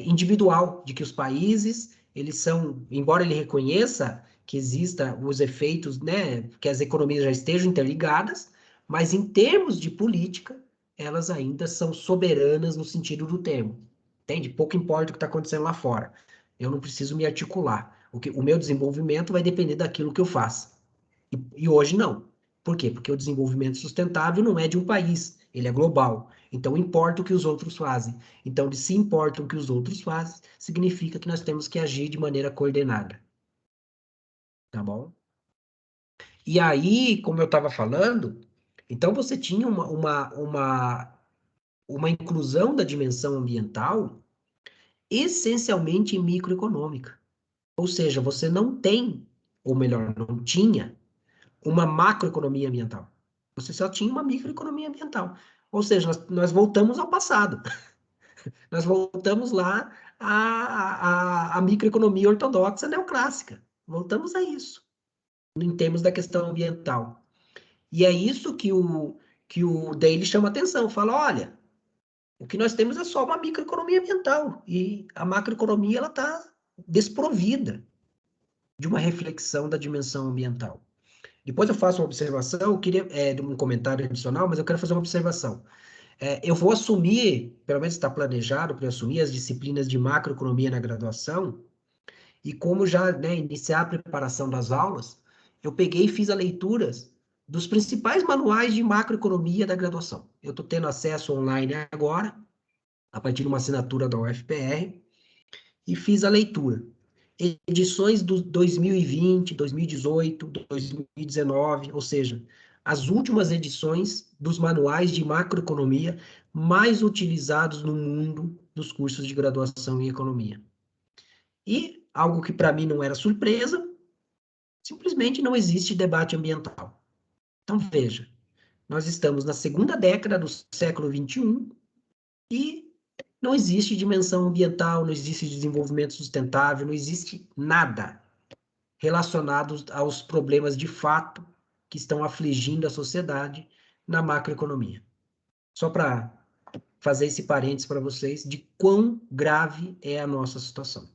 [SPEAKER 1] individual, de que os países, eles são, embora ele reconheça que exista os efeitos, né, que as economias já estejam interligadas, mas em termos de política, elas ainda são soberanas no sentido do termo. Entende? Pouco importa o que está acontecendo lá fora. Eu não preciso me articular. O meu desenvolvimento vai depender daquilo que eu faço. E hoje não. Por quê? Porque o desenvolvimento sustentável não é de um país, ele é global. Então importa o que os outros fazem. Então, se importa o que os outros fazem, significa que nós temos que agir de maneira coordenada. Tá bom? E aí, como eu estava falando, então você tinha uma inclusão da dimensão ambiental essencialmente microeconômica. Ou seja, você não tem, ou melhor, não tinha, uma macroeconomia ambiental. Você só tinha uma microeconomia ambiental. Ou seja, nós voltamos ao passado. Nós voltamos lá à microeconomia ortodoxa neoclássica. Voltamos a isso, em termos da questão ambiental. E é isso que o Daly chama atenção. Fala, olha, o que nós temos é só uma microeconomia ambiental. E a macroeconomia está desprovida de uma reflexão da dimensão ambiental. Depois eu faço uma observação, eu queria de um comentário adicional, mas eu quero fazer uma observação. Eu vou assumir, pelo menos está planejado para assumir as disciplinas de macroeconomia na graduação, e como já iniciar a preparação das aulas, eu peguei e fiz a leituras dos principais manuais de macroeconomia da graduação. Eu estou tendo acesso online agora, a partir de uma assinatura da UFPR, e fiz a leitura. Edições do 2020, 2018, 2019, ou seja, as últimas edições dos manuais de macroeconomia mais utilizados no mundo dos cursos de graduação em economia. E algo que para mim não era surpresa, simplesmente não existe debate ambiental. Então veja, nós estamos na segunda década do século XXI e não existe dimensão ambiental, não existe desenvolvimento sustentável, não existe nada relacionado aos problemas de fato que estão afligindo a sociedade na macroeconomia. Só para fazer esse parênteses para vocês de quão grave é a nossa situação,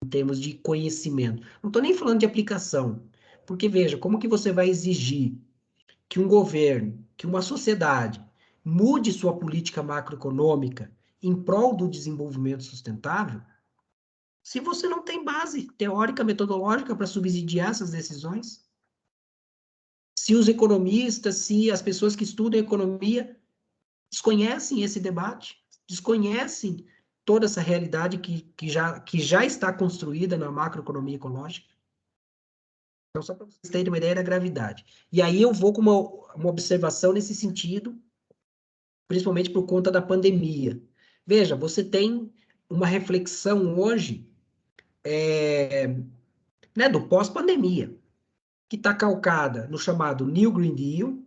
[SPEAKER 1] em termos de conhecimento. Não estou nem falando de aplicação, porque veja, como que você vai exigir que um governo, que uma sociedade mude sua política macroeconômica em prol do desenvolvimento sustentável, se você não tem base teórica, metodológica para subsidiar essas decisões? Se os economistas, se as pessoas que estudam economia desconhecem esse debate, desconhecem toda essa realidade que já está construída na macroeconomia ecológica. Então, só para vocês terem uma ideia da gravidade. E aí eu vou com uma observação nesse sentido, principalmente por conta da pandemia. Veja, você tem uma reflexão hoje né, do pós-pandemia, que está calcada no chamado New Green Deal,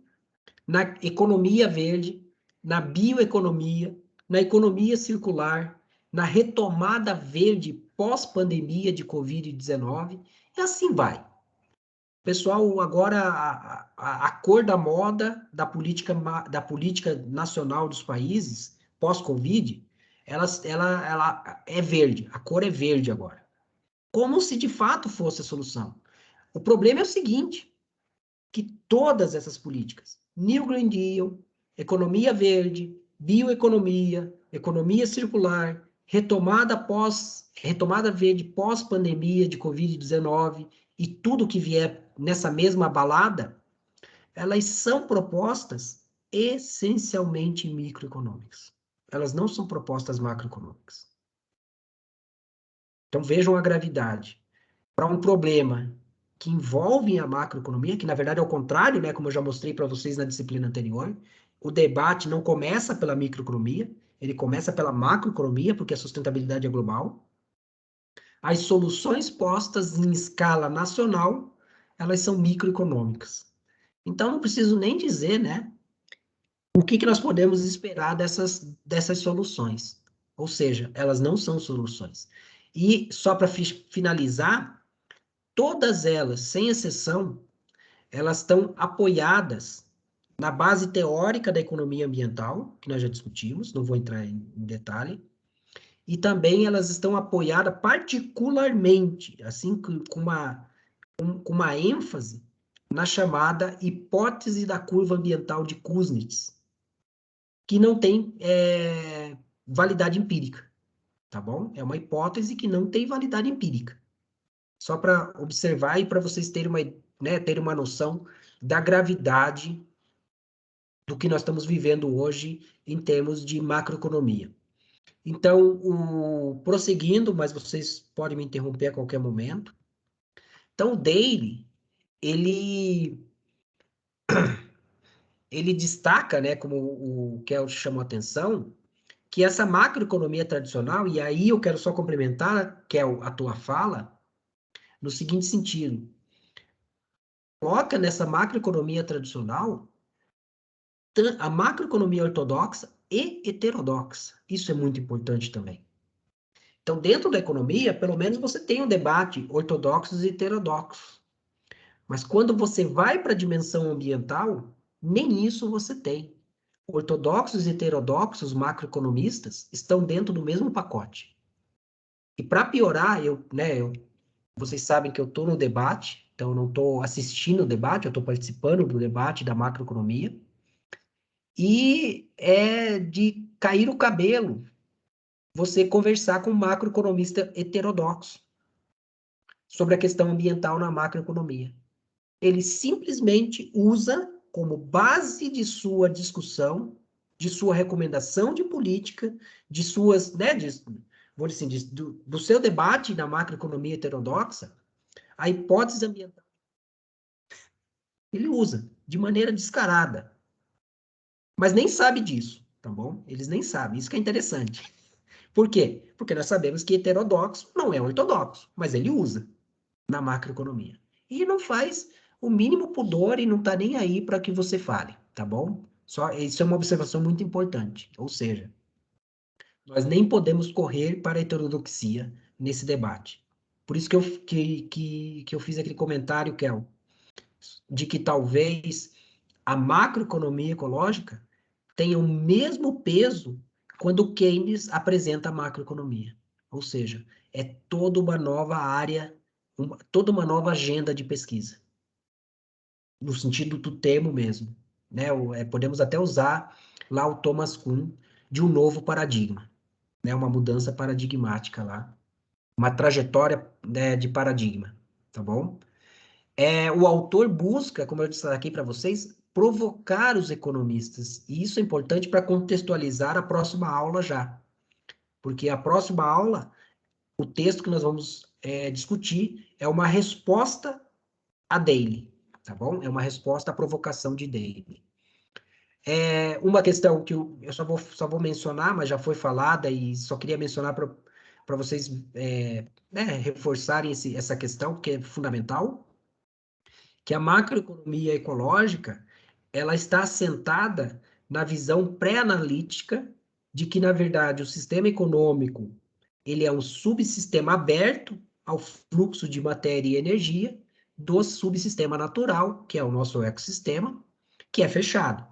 [SPEAKER 1] na economia verde, na bioeconomia, na economia circular, na retomada verde pós-pandemia de Covid-19, e assim vai. Pessoal, agora a cor da moda da política nacional dos países pós-Covid, ela é verde, a cor é verde agora. Como se de fato fosse a solução. O problema é o seguinte, que todas essas políticas, New Green Deal, economia verde, bioeconomia, economia circular, retomada verde pós-pandemia de Covid-19 e tudo que vier nessa mesma balada, elas são propostas essencialmente microeconômicas. Elas não são propostas macroeconômicas. Então vejam a gravidade. Para um problema que envolve a macroeconomia, que na verdade é o contrário, né, como eu já mostrei para vocês na disciplina anterior, o debate não começa pela microeconomia, ele começa pela macroeconomia, porque a sustentabilidade é global. As soluções postas em escala nacional, elas são microeconômicas. Então, não preciso nem dizer, né, o que nós podemos esperar dessas soluções. Ou seja, elas não são soluções. E, só para finalizar, todas elas, sem exceção, elas estão apoiadas na base teórica da economia ambiental, que nós já discutimos, não vou entrar em detalhe, e também elas estão apoiadas particularmente, assim, com uma ênfase na chamada hipótese da curva ambiental de Kuznets, que não tem validade empírica, tá bom? É uma hipótese que não tem validade empírica. Só para observar e para vocês terem uma noção da gravidade do que nós estamos vivendo hoje em termos de macroeconomia. Então, prosseguindo, mas vocês podem me interromper a qualquer momento. Então, o Daly, ele destaca, né, como o Kel chamou a atenção, que essa macroeconomia tradicional, e aí eu quero só complementar, Kel, a tua fala, no seguinte sentido: coloca nessa macroeconomia tradicional a macroeconomia ortodoxa e heterodoxa. Isso é muito importante também. Então, dentro da economia, pelo menos você tem um debate ortodoxos e heterodoxos. Mas quando você vai para a dimensão ambiental, nem isso você tem. Ortodoxos e heterodoxos macroeconomistas estão dentro do mesmo pacote. E para piorar, vocês sabem que eu estou no debate, então eu não estou assistindo o debate, eu estou participando do debate da macroeconomia. E é de cair o cabelo você conversar com um macroeconomista heterodoxo sobre a questão ambiental na macroeconomia. Ele simplesmente usa como base de sua discussão, de sua recomendação de política, de suas, vou dizer assim, do seu debate na macroeconomia heterodoxa, a hipótese ambiental. Ele usa de maneira descarada. Mas nem sabe disso, tá bom? Eles nem sabem, isso que é interessante. Por quê? Porque nós sabemos que heterodoxo não é ortodoxo, mas ele usa na macroeconomia. E não faz o mínimo pudor e não está nem aí para que você fale, tá bom? Isso é uma observação muito importante. Ou seja, nós nem podemos correr para a heterodoxia nesse debate. Por isso que eu fiz aquele comentário, Kel, de que talvez a macroeconomia ecológica tenha o mesmo peso quando o Keynes apresenta a macroeconomia. Ou seja, é toda uma nova área, toda uma nova agenda de pesquisa. No sentido do termo mesmo. Né? Podemos até usar lá o Thomas Kuhn de um novo paradigma. Né? Uma mudança paradigmática lá. Uma trajetória, né, de paradigma. Tá bom? O autor busca, como eu disse aqui para vocês, provocar os economistas. E isso é importante para contextualizar a próxima aula já. Porque a próxima aula, o texto que nós vamos discutir é uma resposta a Daly, tá bom? É uma resposta à provocação de Daly. Uma questão que eu só vou mencionar, mas já foi falada e só queria mencionar para vocês né, reforçarem essa questão, que é fundamental, que a macroeconomia ecológica, ela está assentada na visão pré-analítica de que, na verdade, o sistema econômico ele é um subsistema aberto ao fluxo de matéria e energia do subsistema natural, que é o nosso ecossistema, que é fechado.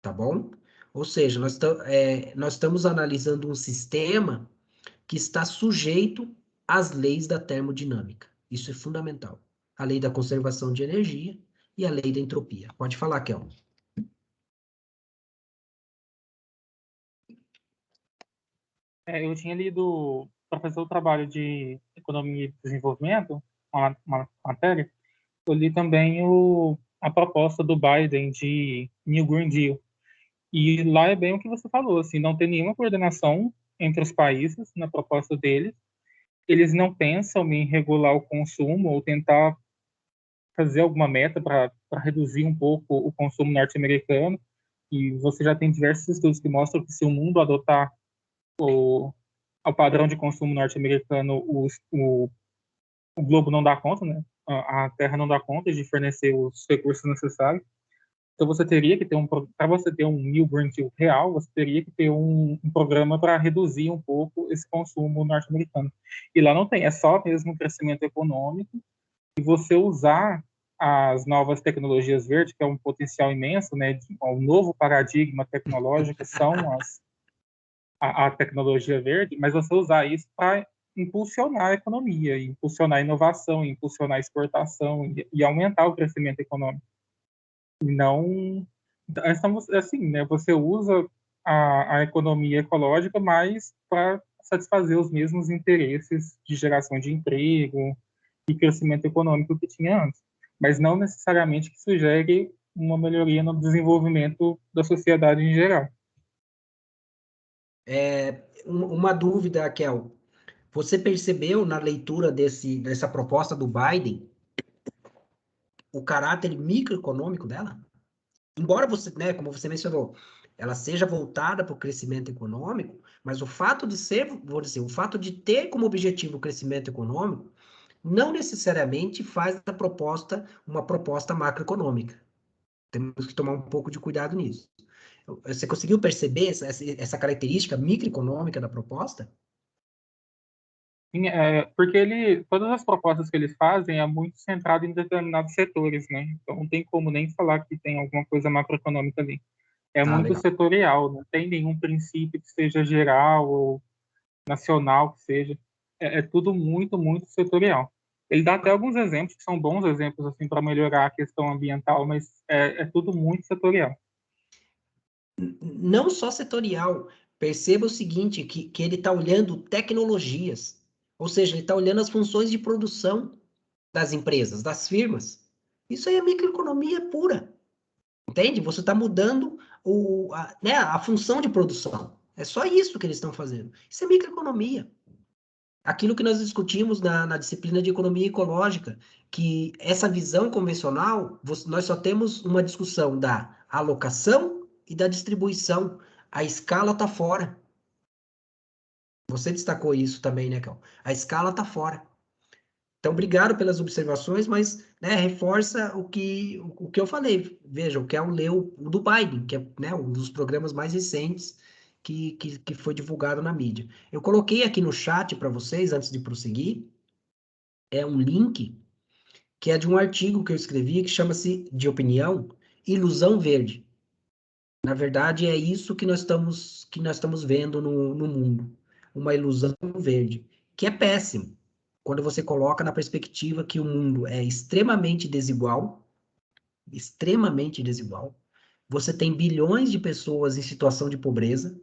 [SPEAKER 1] Tá bom? Ou seja, nós estamos analisando um sistema que está sujeito às leis da termodinâmica. Isso é fundamental. A lei da conservação de energia e a lei da entropia. Pode falar, Kel.
[SPEAKER 2] Eu tinha lido, para fazer o trabalho de economia e desenvolvimento, uma matéria, eu li também a proposta do Biden de New Green Deal. E lá é bem o que você falou, assim, não tem nenhuma coordenação entre os países na proposta deles. Eles não pensam em regular o consumo ou tentar fazer alguma meta para reduzir um pouco o consumo norte-americano. E você já tem diversos estudos que mostram que se o mundo adotar ao padrão de consumo norte-americano, o globo não dá conta, né? A Terra não dá conta de fornecer os recursos necessários. Então você teria que ter para você ter um New Green Deal real, você teria que ter um programa para reduzir um pouco esse consumo norte-americano. E lá não tem, é só mesmo crescimento econômico e você usar as novas tecnologias verdes, que é um potencial imenso, né? Um novo paradigma tecnológico são a tecnologia verde, mas você usar isso para impulsionar a economia, impulsionar a inovação, impulsionar a exportação e aumentar o crescimento econômico. E não, estamos assim, né? Você usa a economia ecológica mais para satisfazer os mesmos interesses de geração de emprego e crescimento econômico que tinha antes, mas não necessariamente que isso gere uma melhoria no desenvolvimento da sociedade em geral.
[SPEAKER 1] Uma dúvida, Kel. Você percebeu na leitura dessa proposta do Biden o caráter microeconômico dela? Embora você, né, como você mencionou, ela seja voltada para o crescimento econômico, mas o fato de ser, vou dizer, o fato de ter como objetivo o crescimento econômico não necessariamente faz da proposta uma proposta macroeconômica. Temos que tomar um pouco de cuidado nisso. Você conseguiu perceber essa característica microeconômica da proposta?
[SPEAKER 2] Sim, porque todas as propostas que eles fazem é muito centrado em determinados setores, né? Então não tem como nem falar que tem alguma coisa macroeconômica ali. É muito
[SPEAKER 1] Legal.
[SPEAKER 2] setorial, não tem nenhum princípio que seja geral ou nacional que seja. É tudo muito, muito setorial. Ele dá até alguns exemplos que são bons exemplos assim para melhorar a questão ambiental, mas é tudo muito setorial.
[SPEAKER 1] Não só setorial. Perceba o seguinte, que ele está olhando tecnologias, ou seja, ele está olhando as funções de produção das empresas, das firmas. Isso aí é microeconomia pura. Entende? Você está mudando a função de produção. É só isso que eles estão fazendo. Isso é microeconomia. Aquilo que nós discutimos na disciplina de economia ecológica, que essa visão convencional, nós só temos uma discussão da alocação e da distribuição. A escala está fora. Você destacou isso também, né, Cal? A escala está fora. Então, obrigado pelas observações, mas né, reforça o que eu falei. Veja, o que é o do Biden, que é né, um dos programas mais recentes que foi divulgado na mídia. Eu coloquei aqui no chat para vocês, antes de prosseguir, um link que é de um artigo que eu escrevi que chama-se, de opinião, Ilusão Verde. Na verdade, é isso que nós estamos vendo no mundo, uma ilusão verde, que é péssimo, quando você coloca na perspectiva que o mundo é extremamente desigual, você tem bilhões de pessoas em situação de pobreza,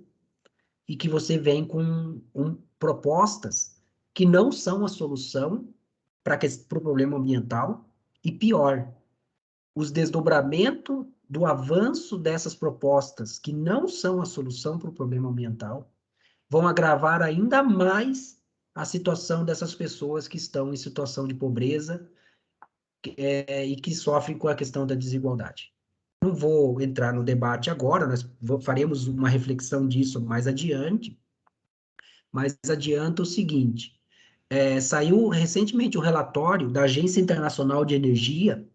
[SPEAKER 1] e que você vem com propostas que não são a solução para o problema ambiental, e pior, os desdobramentos do avanço dessas propostas, que não são a solução para o problema ambiental, vão agravar ainda mais a situação dessas pessoas que estão em situação de pobreza e que sofrem com a questão da desigualdade. Não vou entrar no debate agora, nós faremos uma reflexão disso mais adiante, mas adianta o seguinte, saiu recentemente um relatório da Agência Internacional de Energia,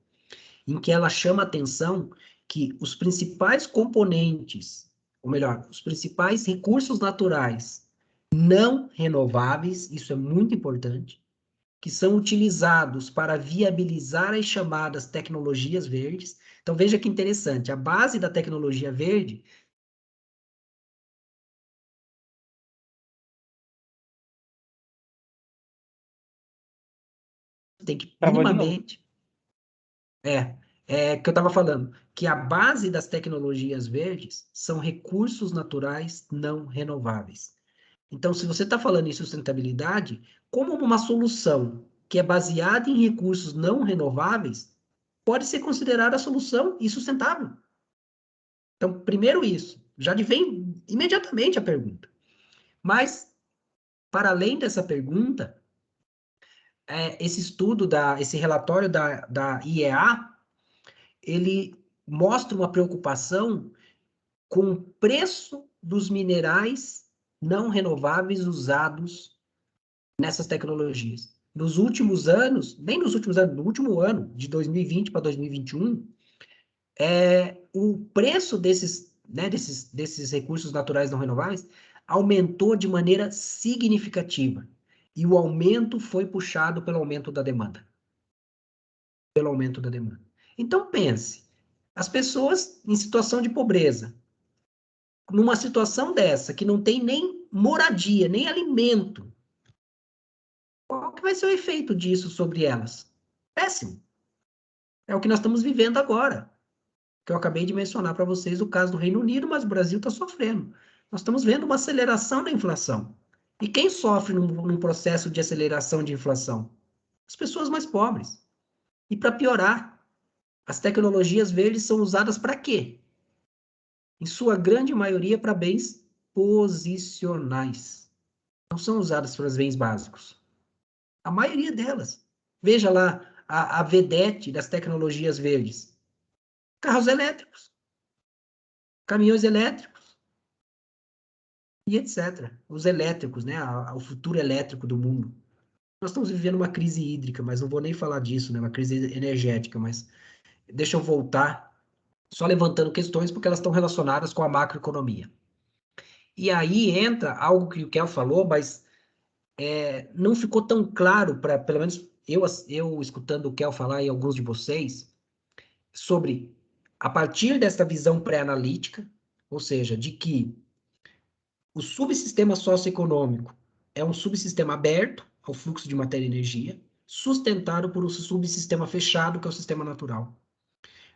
[SPEAKER 1] em que ela chama a atenção que os principais componentes, ou melhor, os principais recursos naturais não renováveis, isso é muito importante, que são utilizados para viabilizar as chamadas tecnologias verdes. Então, veja que interessante, a base da tecnologia verde tem que minimamente... que eu estava falando, que a base das tecnologias verdes são recursos naturais não renováveis. Então, se você está falando em sustentabilidade, como uma solução que é baseada em recursos não renováveis, pode ser considerada a solução insustentável. Então, primeiro isso, já vem imediatamente a pergunta. Mas, para além dessa pergunta, esse relatório da IEA, ele mostra uma preocupação com o preço dos minerais não renováveis usados nessas tecnologias. Nos últimos anos, nem nos últimos anos, no último ano, de 2020 para 2021, o preço desses recursos naturais não renováveis aumentou de maneira significativa. E o aumento foi puxado pelo aumento da demanda. Então, pense, as pessoas em situação de pobreza, numa situação dessa, que não tem nem moradia, nem alimento, qual que vai ser o efeito disso sobre elas? Péssimo. É o que nós estamos vivendo agora. Que eu acabei de mencionar para vocês o caso do Reino Unido, mas o Brasil está sofrendo. Nós estamos vendo uma aceleração da inflação. E quem sofre num processo de aceleração de inflação? As pessoas mais pobres. E para piorar, as tecnologias verdes são usadas para quê? Em sua grande maioria para bens posicionais. Não são usadas para os bens básicos. A maioria delas. Veja lá a vedete das tecnologias verdes. Carros elétricos. Caminhões elétricos. E etc. Os elétricos, né? O futuro elétrico do mundo. Nós estamos vivendo uma crise hídrica, mas não vou nem falar disso, né? Uma crise energética, mas deixa eu voltar só levantando questões porque elas estão relacionadas com a macroeconomia. E aí entra algo que o Kel falou, mas não ficou tão claro, pelo menos eu escutando o Kel falar e alguns de vocês, sobre, a partir dessa visão pré-analítica, ou seja, de que o subsistema socioeconômico é um subsistema aberto ao fluxo de matéria e energia, sustentado por um subsistema fechado, que é o sistema natural.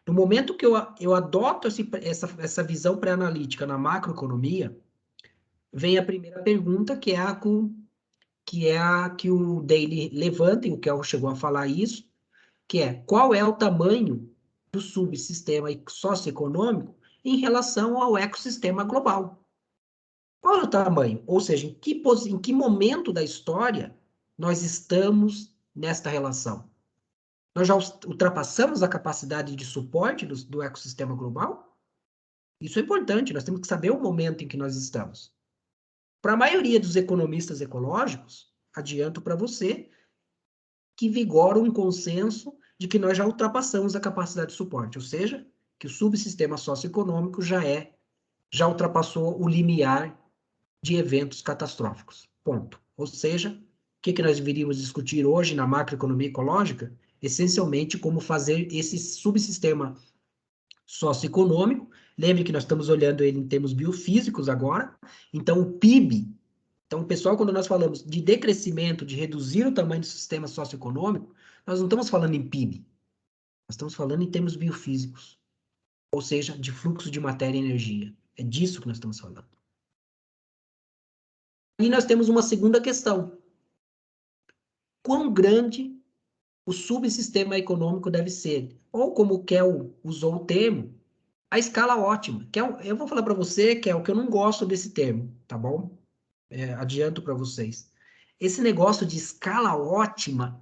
[SPEAKER 1] No momento que eu adoto essa visão pré-analítica na macroeconomia, vem a primeira pergunta, que é a que o Daly levanta, e o Kel chegou a falar isso, que é: qual é o tamanho do subsistema socioeconômico em relação ao ecossistema global? Qual é o tamanho? Ou seja, em que momento da história nós estamos nesta relação? Nós já ultrapassamos a capacidade de suporte do ecossistema global? Isso é importante, nós temos que saber o momento em que nós estamos. Para a maioria dos economistas ecológicos, adianto para você que vigora um consenso de que nós já ultrapassamos a capacidade de suporte, ou seja, que o subsistema socioeconômico já ultrapassou o limiar de eventos catastróficos. Ponto. Ou seja, o que nós deveríamos discutir hoje na macroeconomia ecológica essencialmente como fazer esse subsistema socioeconômico. Lembre que nós estamos olhando ele em termos biofísicos agora. Então, o PIB, então, pessoal, quando nós falamos de decrescimento, de reduzir o tamanho do sistema socioeconômico, nós não estamos falando em PIB, nós estamos falando em termos biofísicos, ou seja, de fluxo de matéria e energia. É disso que nós estamos falando. E nós temos uma segunda questão. Quão grande o subsistema econômico deve ser? Ou, como o Kel usou o termo, a escala ótima. Que eu vou falar para você, Kel, que eu não gosto desse termo, tá bom? Adianto para vocês. Esse negócio de escala ótima,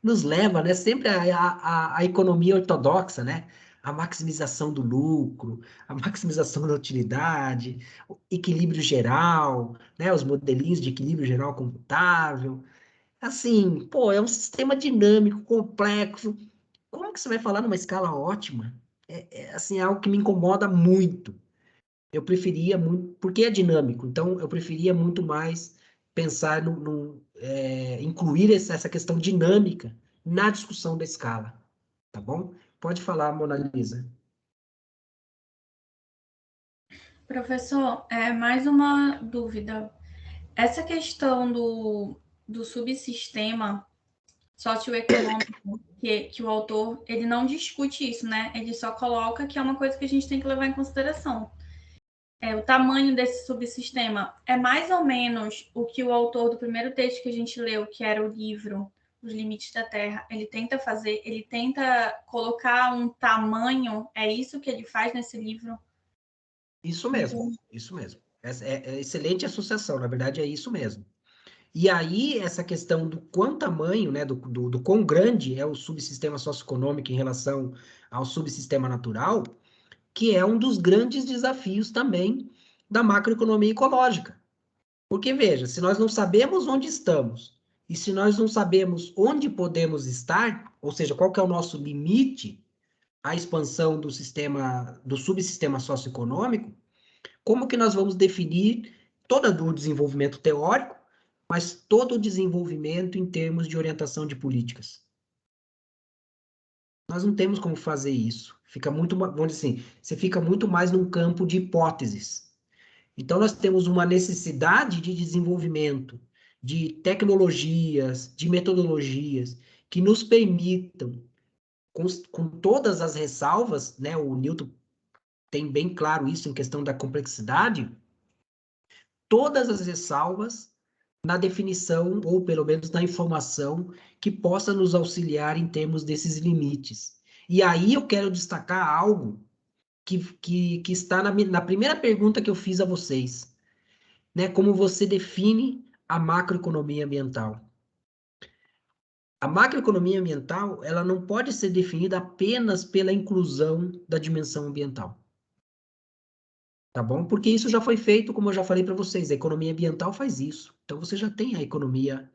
[SPEAKER 1] nos leva, né, sempre à economia ortodoxa, né? A maximização do lucro, a maximização da utilidade, o equilíbrio geral, né? Os modelinhos de equilíbrio geral computável. Assim, pô, é um sistema dinâmico, complexo. Como que você vai falar numa escala ótima? Assim, é algo que me incomoda muito. Eu preferia muito, porque é dinâmico, então eu preferia muito mais pensar incluir essa questão dinâmica na discussão da escala, tá bom? Pode falar, Mona Lisa.
[SPEAKER 3] Professor, mais uma dúvida. Essa questão do subsistema socioeconômico, que o autor ele não discute isso, né? Ele só coloca que é uma coisa que a gente tem que levar em consideração. O tamanho desse subsistema é mais ou menos o que o autor do primeiro texto que a gente leu, que era o livro Os Limites da Terra, ele tenta fazer, ele tenta colocar um tamanho, é isso que ele faz nesse livro?
[SPEAKER 1] Isso mesmo, isso mesmo. É excelente associação, na verdade é isso mesmo. E aí, essa questão do quão tamanho, né, do quão grande é o subsistema socioeconômico em relação ao subsistema natural, que é um dos grandes desafios também da macroeconomia ecológica. Porque, veja, se nós não sabemos onde estamos, e se nós não sabemos onde podemos estar, ou seja, qual que é o nosso limite à expansão do subsistema socioeconômico, como que nós vamos definir todo o desenvolvimento teórico, mas todo o desenvolvimento em termos de orientação de políticas? Nós não temos como fazer isso. Fica muito, vamos dizer assim, você fica muito mais num campo de hipóteses. Então, nós temos uma necessidade de desenvolvimento de tecnologias, de metodologias que nos permitam, com todas as ressalvas, né, o Newton tem bem claro isso em questão da complexidade, todas as ressalvas na definição, ou pelo menos na informação, que possa nos auxiliar em termos desses limites. E aí eu quero destacar algo que está na primeira pergunta que eu fiz a vocês, né? Como você define a macroeconomia ambiental? A macroeconomia ambiental, ela não pode ser definida apenas pela inclusão da dimensão ambiental. Tá bom? Porque isso já foi feito, como eu já falei para vocês, a economia ambiental faz isso. Então, você já tem a economia,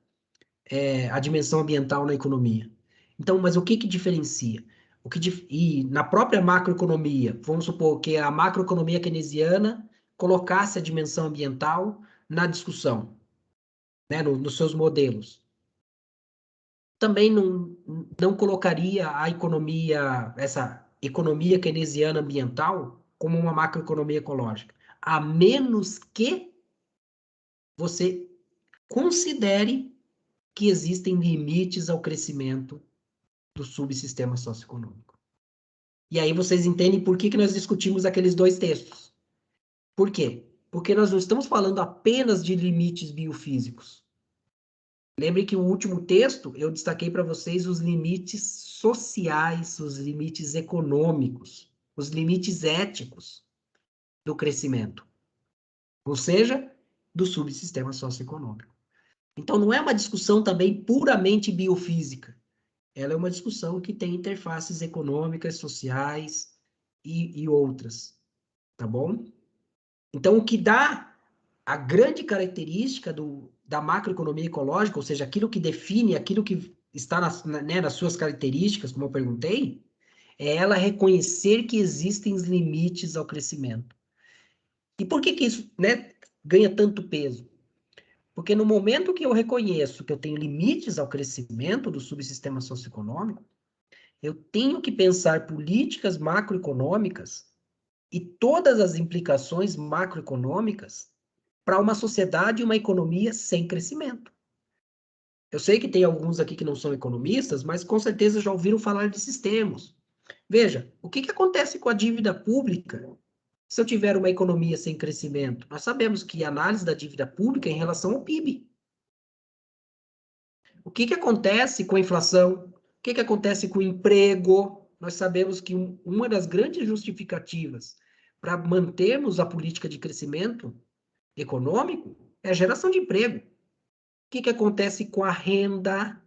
[SPEAKER 1] a dimensão ambiental na economia. Então, mas o que diferencia? E na própria macroeconomia, vamos supor que a macroeconomia keynesiana colocasse a dimensão ambiental na discussão, né, nos seus modelos. Também não colocaria essa economia keynesiana ambiental como uma macroeconomia ecológica, a menos que você considere que existem limites ao crescimento do subsistema socioeconômico. E aí vocês entendem por que nós discutimos aqueles dois textos. Por quê? Porque nós não estamos falando apenas de limites biofísicos. Lembre que o último texto eu destaquei para vocês os limites sociais, os limites econômicos, os limites éticos do crescimento, ou seja, do subsistema socioeconômico. Então, não é uma discussão também puramente biofísica. Ela é uma discussão que tem interfaces econômicas, sociais e outras, tá bom? Então, o que dá a grande característica da macroeconomia ecológica, ou seja, aquilo que define, aquilo que está nas suas características, como eu perguntei, é ela reconhecer que existem limites ao crescimento. E por que isso, né, ganha tanto peso? Porque no momento que eu reconheço que eu tenho limites ao crescimento do subsistema socioeconômico, eu tenho que pensar políticas macroeconômicas e todas as implicações macroeconômicas para uma sociedade e uma economia sem crescimento. Eu sei que tem alguns aqui que não são economistas, mas com certeza já ouviram falar desses termos. Veja, o que acontece com a dívida pública se eu tiver uma economia sem crescimento? Nós sabemos que a análise da dívida pública é em relação ao PIB. O que acontece com a inflação? O que acontece com o emprego? Nós sabemos que uma das grandes justificativas para mantermos a política de crescimento econômico é a geração de emprego. O que acontece com a renda?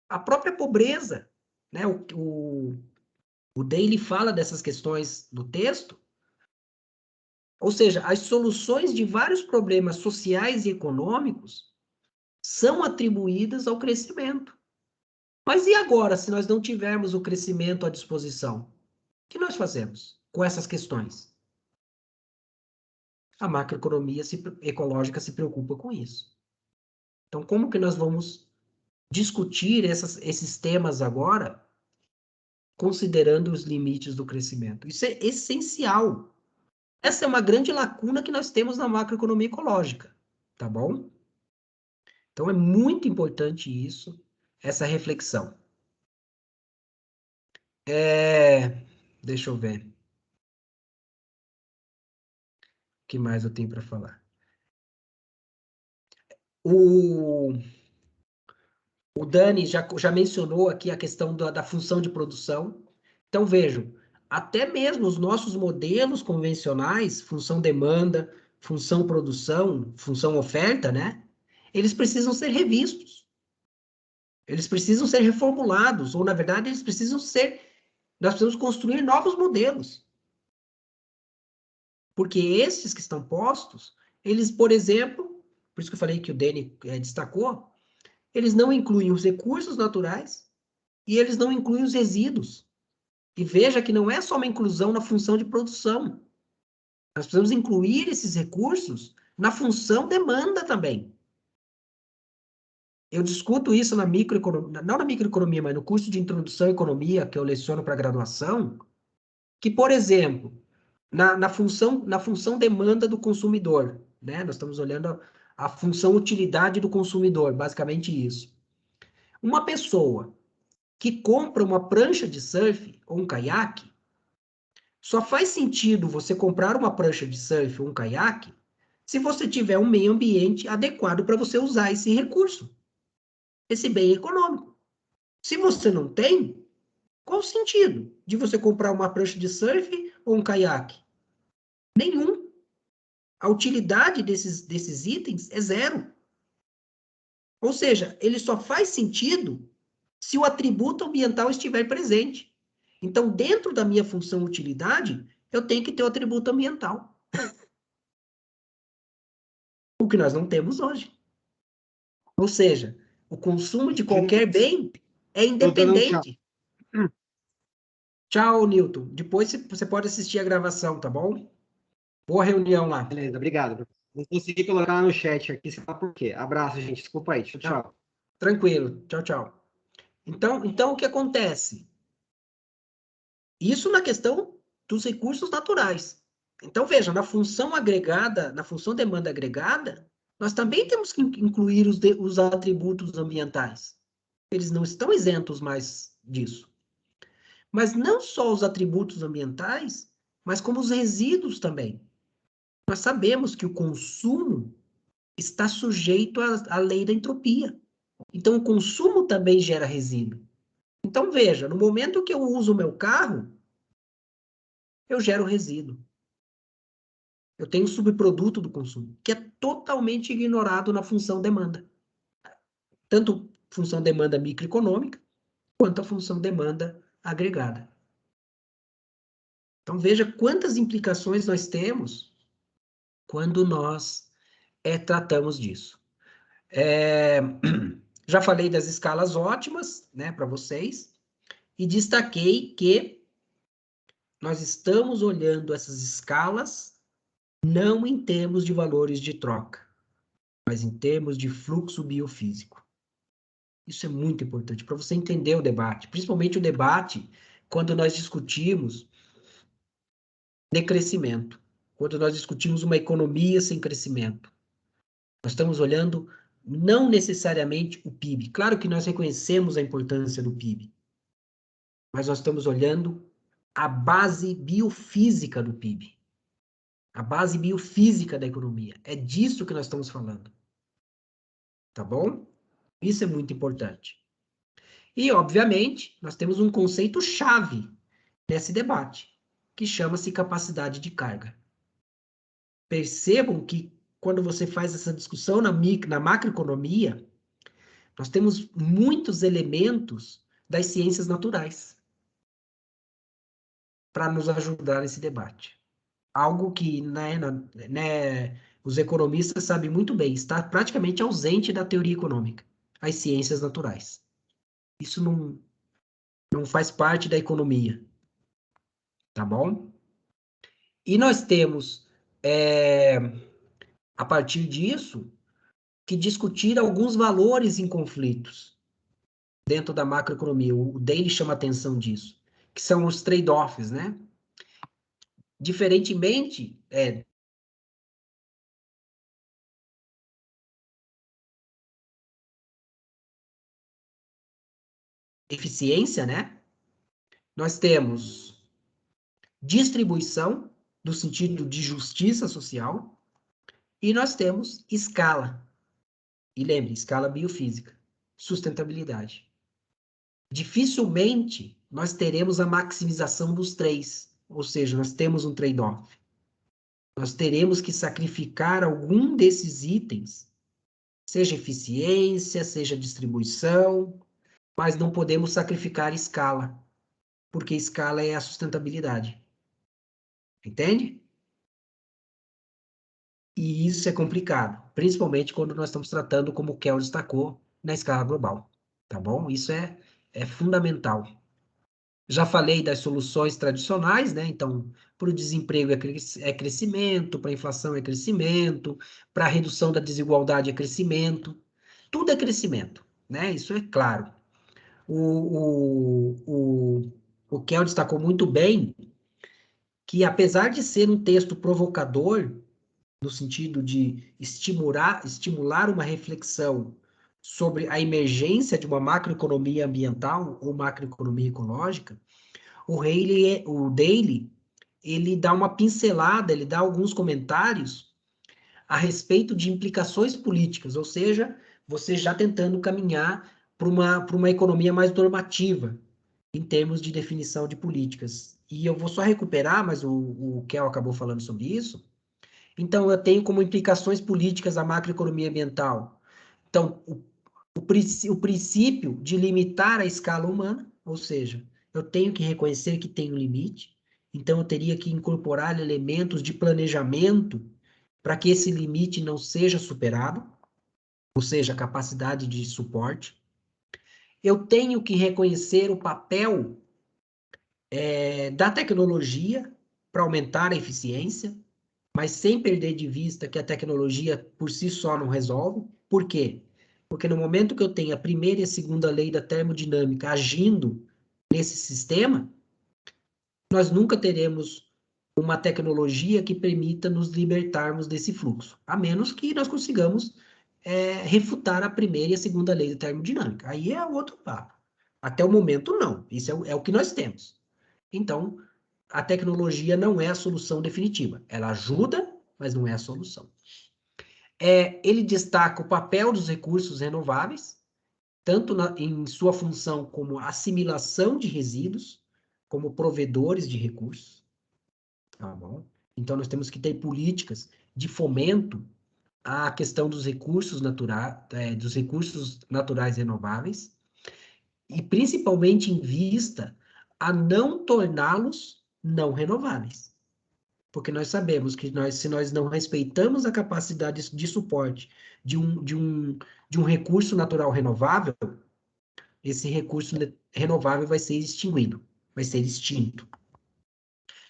[SPEAKER 1] A própria pobreza, né? O Daly fala dessas questões no texto. Ou seja, as soluções de vários problemas sociais e econômicos são atribuídas ao crescimento. Mas e agora, se nós não tivermos o crescimento à disposição? O que nós fazemos com essas questões? A macroeconomia ecológica se preocupa com isso. Então, como que nós vamos discutir esses temas agora, considerando os limites do crescimento? Isso é essencial. Essa é uma grande lacuna que nós temos na macroeconomia ecológica, tá bom? Então, é muito importante isso, essa reflexão. Deixa eu ver. O que mais eu tenho para falar? O Dani já mencionou aqui a questão da função de produção. Então, vejam, até mesmo os nossos modelos convencionais, função demanda, função produção, função oferta, né? Eles precisam ser revistos. Eles precisam ser reformulados, ou, na verdade, nós precisamos construir novos modelos. Porque esses que estão postos, eles, por exemplo, por isso que eu falei que o Dani destacou, eles não incluem os recursos naturais e eles não incluem os resíduos. E veja que não é só uma inclusão na função de produção. Nós precisamos incluir esses recursos na função demanda também. Eu discuto isso na microeconomia, não na microeconomia, mas no curso de introdução à economia que eu leciono para graduação, que, por exemplo, na função demanda do consumidor, né? Nós estamos olhando a função utilidade do consumidor, basicamente isso. Uma pessoa que compra uma prancha de surf ou um caiaque, só faz sentido você comprar uma prancha de surf ou um caiaque se você tiver um meio ambiente adequado para você usar esse recurso, esse bem econômico. Se você não tem, qual o sentido de você comprar uma prancha de surf ou um caiaque? Nenhum. A utilidade desses itens é zero. Ou seja, ele só faz sentido se o atributo ambiental estiver presente. Então, dentro da minha função utilidade, eu tenho que ter o atributo ambiental. O que nós não temos hoje. Ou seja, o consumo de qualquer bem é independente. Tchau, Newton. Depois você pode assistir a gravação, tá bom? Boa reunião lá.
[SPEAKER 4] Beleza, obrigado. Não consegui colocar no chat aqui, sei lá por quê. Abraço, gente. Desculpa aí. Tchau, tchau.
[SPEAKER 1] Tranquilo. Tchau, tchau. Então, o que acontece? Isso na questão dos recursos naturais. Então, veja, na função agregada, na função demanda agregada, nós também temos que incluir os atributos ambientais. Eles não estão isentos mais disso. Mas não só os atributos ambientais, mas como os resíduos também. Nós sabemos que o consumo está sujeito à lei da entropia. Então, o consumo também gera resíduo. Então, veja, no momento que eu uso o meu carro, eu gero resíduo. Eu tenho um subproduto do consumo, que é totalmente ignorado na função demanda. Tanto função demanda microeconômica, quanto a função demanda agregada. Então, veja quantas implicações nós temos quando nós tratamos disso. Já falei das escalas ótimas, né, para vocês, e destaquei que nós estamos olhando essas escalas não em termos de valores de troca. mas em termos de fluxo biofísico. Isso é muito importante para você entender o debate, principalmente o debate quando nós discutimos decrescimento, quando nós discutimos uma economia sem crescimento. Nós estamos olhando não necessariamente o PIB. Claro que nós reconhecemos a importância do PIB, mas nós estamos olhando a base biofísica do PIB, a base biofísica da economia. É disso que nós estamos falando. Tá bom? Isso é muito importante. E, obviamente, nós temos um conceito-chave nesse debate, que chama-se capacidade de carga. Percebam que, quando você faz essa discussão na macroeconomia, nós temos muitos elementos das ciências naturais para nos ajudar nesse debate. Algo que os economistas sabem muito bem, está praticamente ausente da teoria econômica, as ciências naturais. Isso não faz parte da economia, tá bom? E nós temos, a partir disso, que discutir alguns valores em conflitos dentro da macroeconomia. O Daly chama atenção disso, que são os trade-offs, né? Diferentemente, eficiência, né? Nós temos distribuição, no sentido de justiça social, e nós temos escala. E lembre, escala biofísica, sustentabilidade. Dificilmente nós teremos a maximização dos três, ou seja, nós temos um trade-off. Nós teremos que sacrificar algum desses itens, seja eficiência, seja distribuição, mas não podemos sacrificar escala, porque escala é a sustentabilidade. Entende? E isso é complicado, principalmente quando nós estamos tratando, como o Kel destacou, na escala global. Tá bom? Isso é fundamental. Já falei das soluções tradicionais, né? Então, para o desemprego é crescimento, para a inflação é crescimento, para a redução da desigualdade é crescimento. Tudo é crescimento, né? Isso é claro. O Kel destacou muito bem que, apesar de ser um texto provocador, no sentido de estimular uma reflexão sobre a emergência de uma macroeconomia ambiental ou macroeconomia ecológica, o Daly, ele dá uma pincelada, ele dá alguns comentários a respeito de implicações políticas, ou seja, você já tentando caminhar para uma economia mais normativa, em termos de definição de políticas. E eu vou só recuperar, mas o Kel acabou falando sobre isso. Então, eu tenho como implicações políticas a macroeconomia ambiental. Então, o princípio de limitar a escala humana, ou seja, eu tenho que reconhecer que tem um limite, então eu teria que incorporar elementos de planejamento para que esse limite não seja superado, ou seja, a capacidade de suporte. Eu tenho que reconhecer o papel da tecnologia para aumentar a eficiência, mas sem perder de vista que a tecnologia por si só não resolve. Por quê? Porque no momento que eu tenho a primeira e a segunda lei da termodinâmica agindo nesse sistema, nós nunca teremos uma tecnologia que permita nos libertarmos desse fluxo, a menos que nós consigamos refutar a primeira e a segunda lei da termodinâmica. Aí é outro papo. Até o momento, não. Isso é o que nós temos. Então, a tecnologia não é a solução definitiva. Ela ajuda, mas não é a solução. Ele destaca o papel dos recursos renováveis, tanto em sua função como assimilação de resíduos, como provedores de recursos. Tá bom? Então, nós temos que ter políticas de fomento à questão dos recursos naturais renováveis, e principalmente em vista a não torná-los não renováveis. Porque nós sabemos que se nós não respeitamos a capacidade de suporte de um recurso natural renovável, esse recurso renovável vai ser extinguido, vai ser extinto.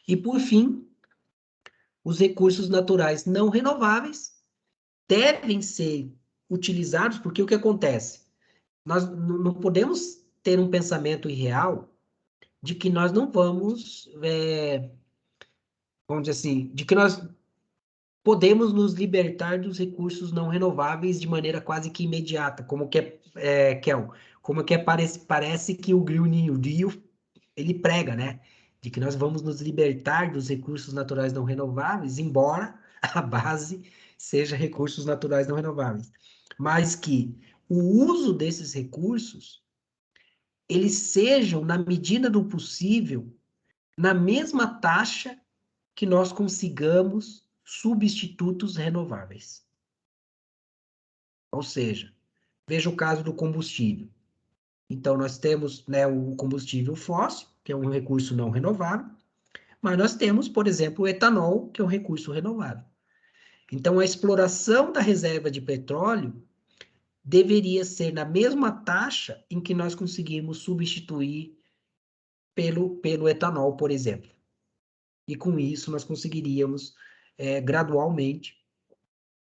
[SPEAKER 1] E, por fim, os recursos naturais não renováveis, devem ser utilizados, porque o que acontece? Nós não podemos ter um pensamento irreal de que nós não vamos, vamos dizer assim, de que nós podemos nos libertar dos recursos não renováveis de maneira quase que imediata, como que Kel, como que parece que o Green New Deal, ele prega, né? De que nós vamos nos libertar dos recursos naturais não renováveis, embora a base seja recursos naturais não renováveis. Mas que o uso desses recursos, eles sejam, na medida do possível, na mesma taxa que nós consigamos substitutos renováveis. Ou seja, veja o caso do combustível. Então, nós temos, né, o combustível fóssil, que é um recurso não renovável, mas nós temos, por exemplo, o etanol, que é um recurso renovável. Então, a exploração da reserva de petróleo deveria ser na mesma taxa em que nós conseguimos substituir pelo etanol, por exemplo. E com isso, nós conseguiríamos, gradualmente,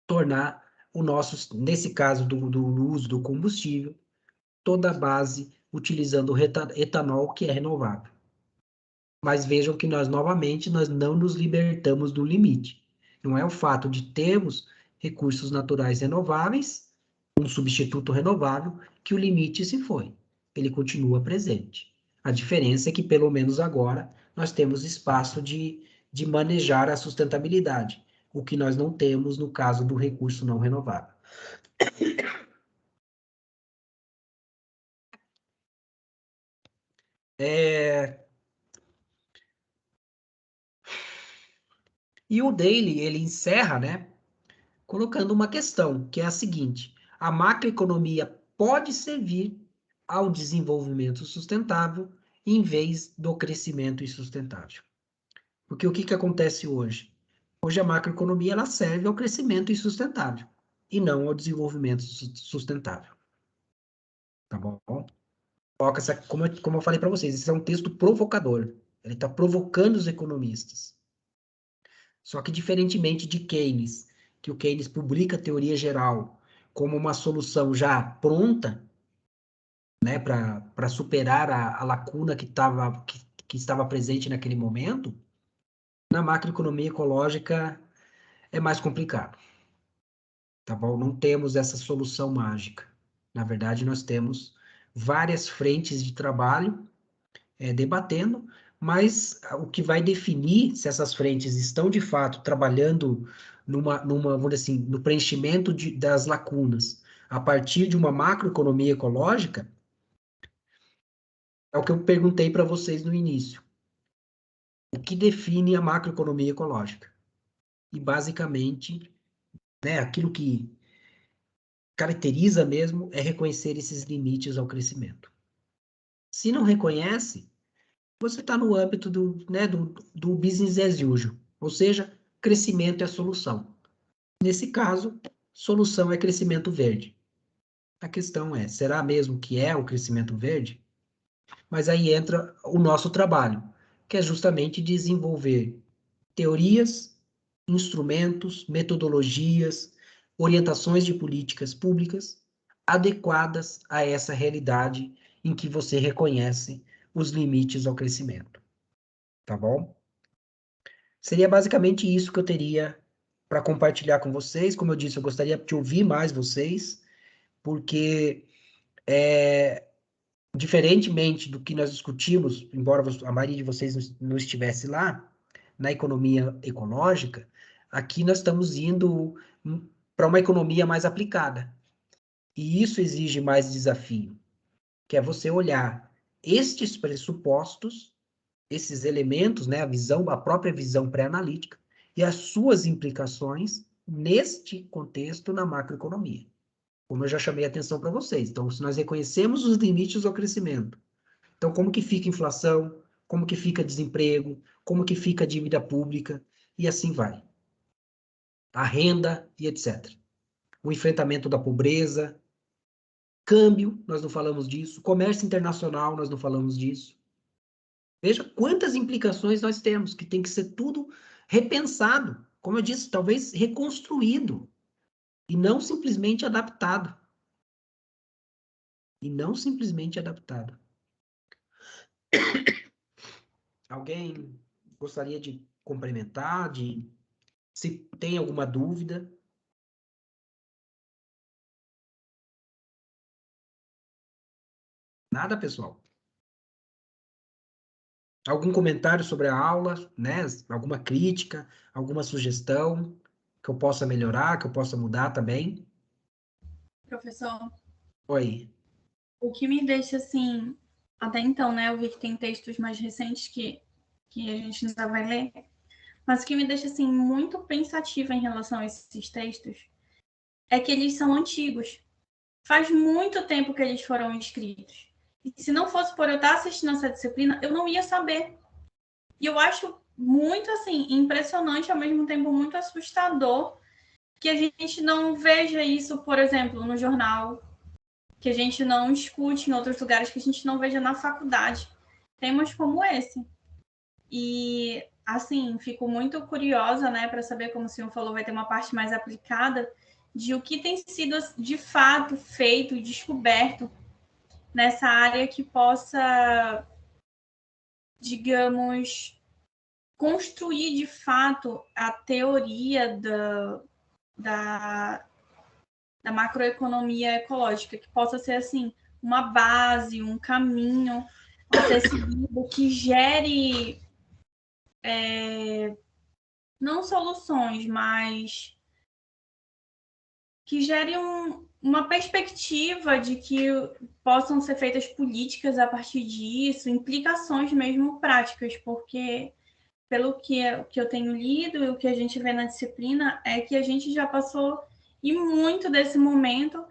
[SPEAKER 1] tornar o nosso, nesse caso do uso do combustível, toda a base utilizando o etanol, que é renovável. Mas vejam que nós, novamente, nós não nos libertamos do limite. Não é o fato de termos recursos naturais renováveis, um substituto renovável, que o limite se foi. Ele continua presente. A diferença é que, pelo menos agora, nós temos espaço de manejar a sustentabilidade, o que nós não temos no caso do recurso não renovável. E o Daly, ele encerra, né, colocando uma questão, que é a seguinte: a macroeconomia pode servir ao desenvolvimento sustentável em vez do crescimento insustentável. Porque o que acontece hoje? Hoje a macroeconomia ela serve ao crescimento insustentável e não ao desenvolvimento sustentável. Tá bom? Como eu falei para vocês, esse é um texto provocador. Ele está provocando os economistas. Só que, diferentemente de Keynes, que o Keynes publica a teoria geral como uma solução já pronta, né, para superar a lacuna que estava presente naquele momento, na macroeconomia ecológica é mais complicado. Tá bom? Não temos essa solução mágica. Na verdade, nós temos várias frentes de trabalho debatendo, mas o que vai definir se essas frentes estão, de fato, trabalhando vamos dizer assim, no preenchimento das lacunas a partir de uma macroeconomia ecológica, é o que eu perguntei para vocês no início. O que define a macroeconomia ecológica? E, basicamente, né, aquilo que caracteriza mesmo é reconhecer esses limites ao crescimento. Se não reconhece, você está no âmbito do business as usual, ou seja, crescimento é a solução. Nesse caso, solução é crescimento verde. A questão é, será mesmo que é o crescimento verde? Mas aí entra o nosso trabalho, que é justamente desenvolver teorias, instrumentos, metodologias, orientações de políticas públicas adequadas a essa realidade em que você reconhece os limites ao crescimento. Tá bom? Seria basicamente isso que eu teria para compartilhar com vocês. Como eu disse, eu gostaria de ouvir mais vocês, porque diferentemente do que nós discutimos, embora a maioria de vocês não estivesse lá, na economia ecológica, aqui nós estamos indo para uma economia mais aplicada. E isso exige mais desafio, que é você olhar estes pressupostos, esses elementos, né, a própria visão pré-analítica e as suas implicações neste contexto na macroeconomia. Como eu já chamei a atenção para vocês. Então, se nós reconhecemos os limites ao crescimento, então como que fica a inflação, como que fica desemprego, como que fica a dívida pública, e assim vai. A renda e etc. O enfrentamento da pobreza, câmbio, nós não falamos disso, comércio internacional, nós não falamos disso. Veja quantas implicações nós temos, que tem que ser tudo repensado. Como eu disse, talvez reconstruído. e não simplesmente adaptado. E não simplesmente adaptado. Alguém gostaria de complementar, se tem alguma dúvida? Nada, pessoal? Algum comentário sobre a aula, né? Alguma crítica, alguma sugestão que eu possa melhorar, que eu possa mudar também?
[SPEAKER 3] Professor,
[SPEAKER 1] Oi.
[SPEAKER 3] o que me deixa assim, até então, né? Eu vi que tem textos mais recentes que a gente ainda vai ler, mas o que me deixa assim muito pensativa em relação a esses textos é que eles são antigos. Faz muito tempo que eles foram escritos. E se não fosse por eu estar assistindo essa disciplina, eu não ia saber. E eu acho muito assim impressionante, ao mesmo tempo muito assustador, que a gente não veja isso, por exemplo, no jornal, que a gente não escute em outros lugares, que a gente não veja na faculdade. Temas como esse. E, assim, fico muito curiosa, né, para saber, como o senhor falou, vai ter uma parte mais aplicada de o que tem sido, de fato, feito e descoberto nessa área que possa, digamos, construir, de fato, a teoria da macroeconomia ecológica, que possa ser, assim, uma base, um caminho a ser seguido, que gere não soluções, mas que gere uma perspectiva de que possam ser feitas políticas a partir disso, implicações mesmo práticas, porque pelo que eu tenho lido e o que a gente vê na disciplina é que a gente já passou e muito desse momento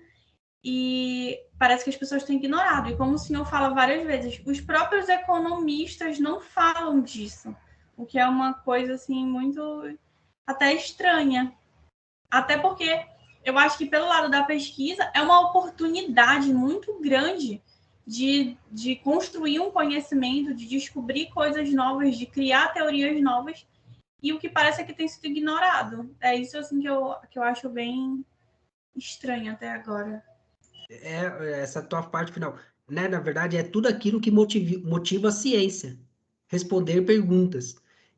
[SPEAKER 3] e parece que as pessoas têm ignorado. E como o senhor fala várias vezes, os próprios economistas não falam disso, o que é uma coisa assim muito até estranha. Até porque eu acho que pelo lado da pesquisa é uma oportunidade muito grande de construir um conhecimento, de descobrir coisas novas, de criar teorias novas, e o que parece é que tem sido ignorado. É isso assim que eu acho bem estranho até agora.
[SPEAKER 1] Essa tua parte final, né? Na verdade, é tudo aquilo que motiva a ciência. Responder perguntas.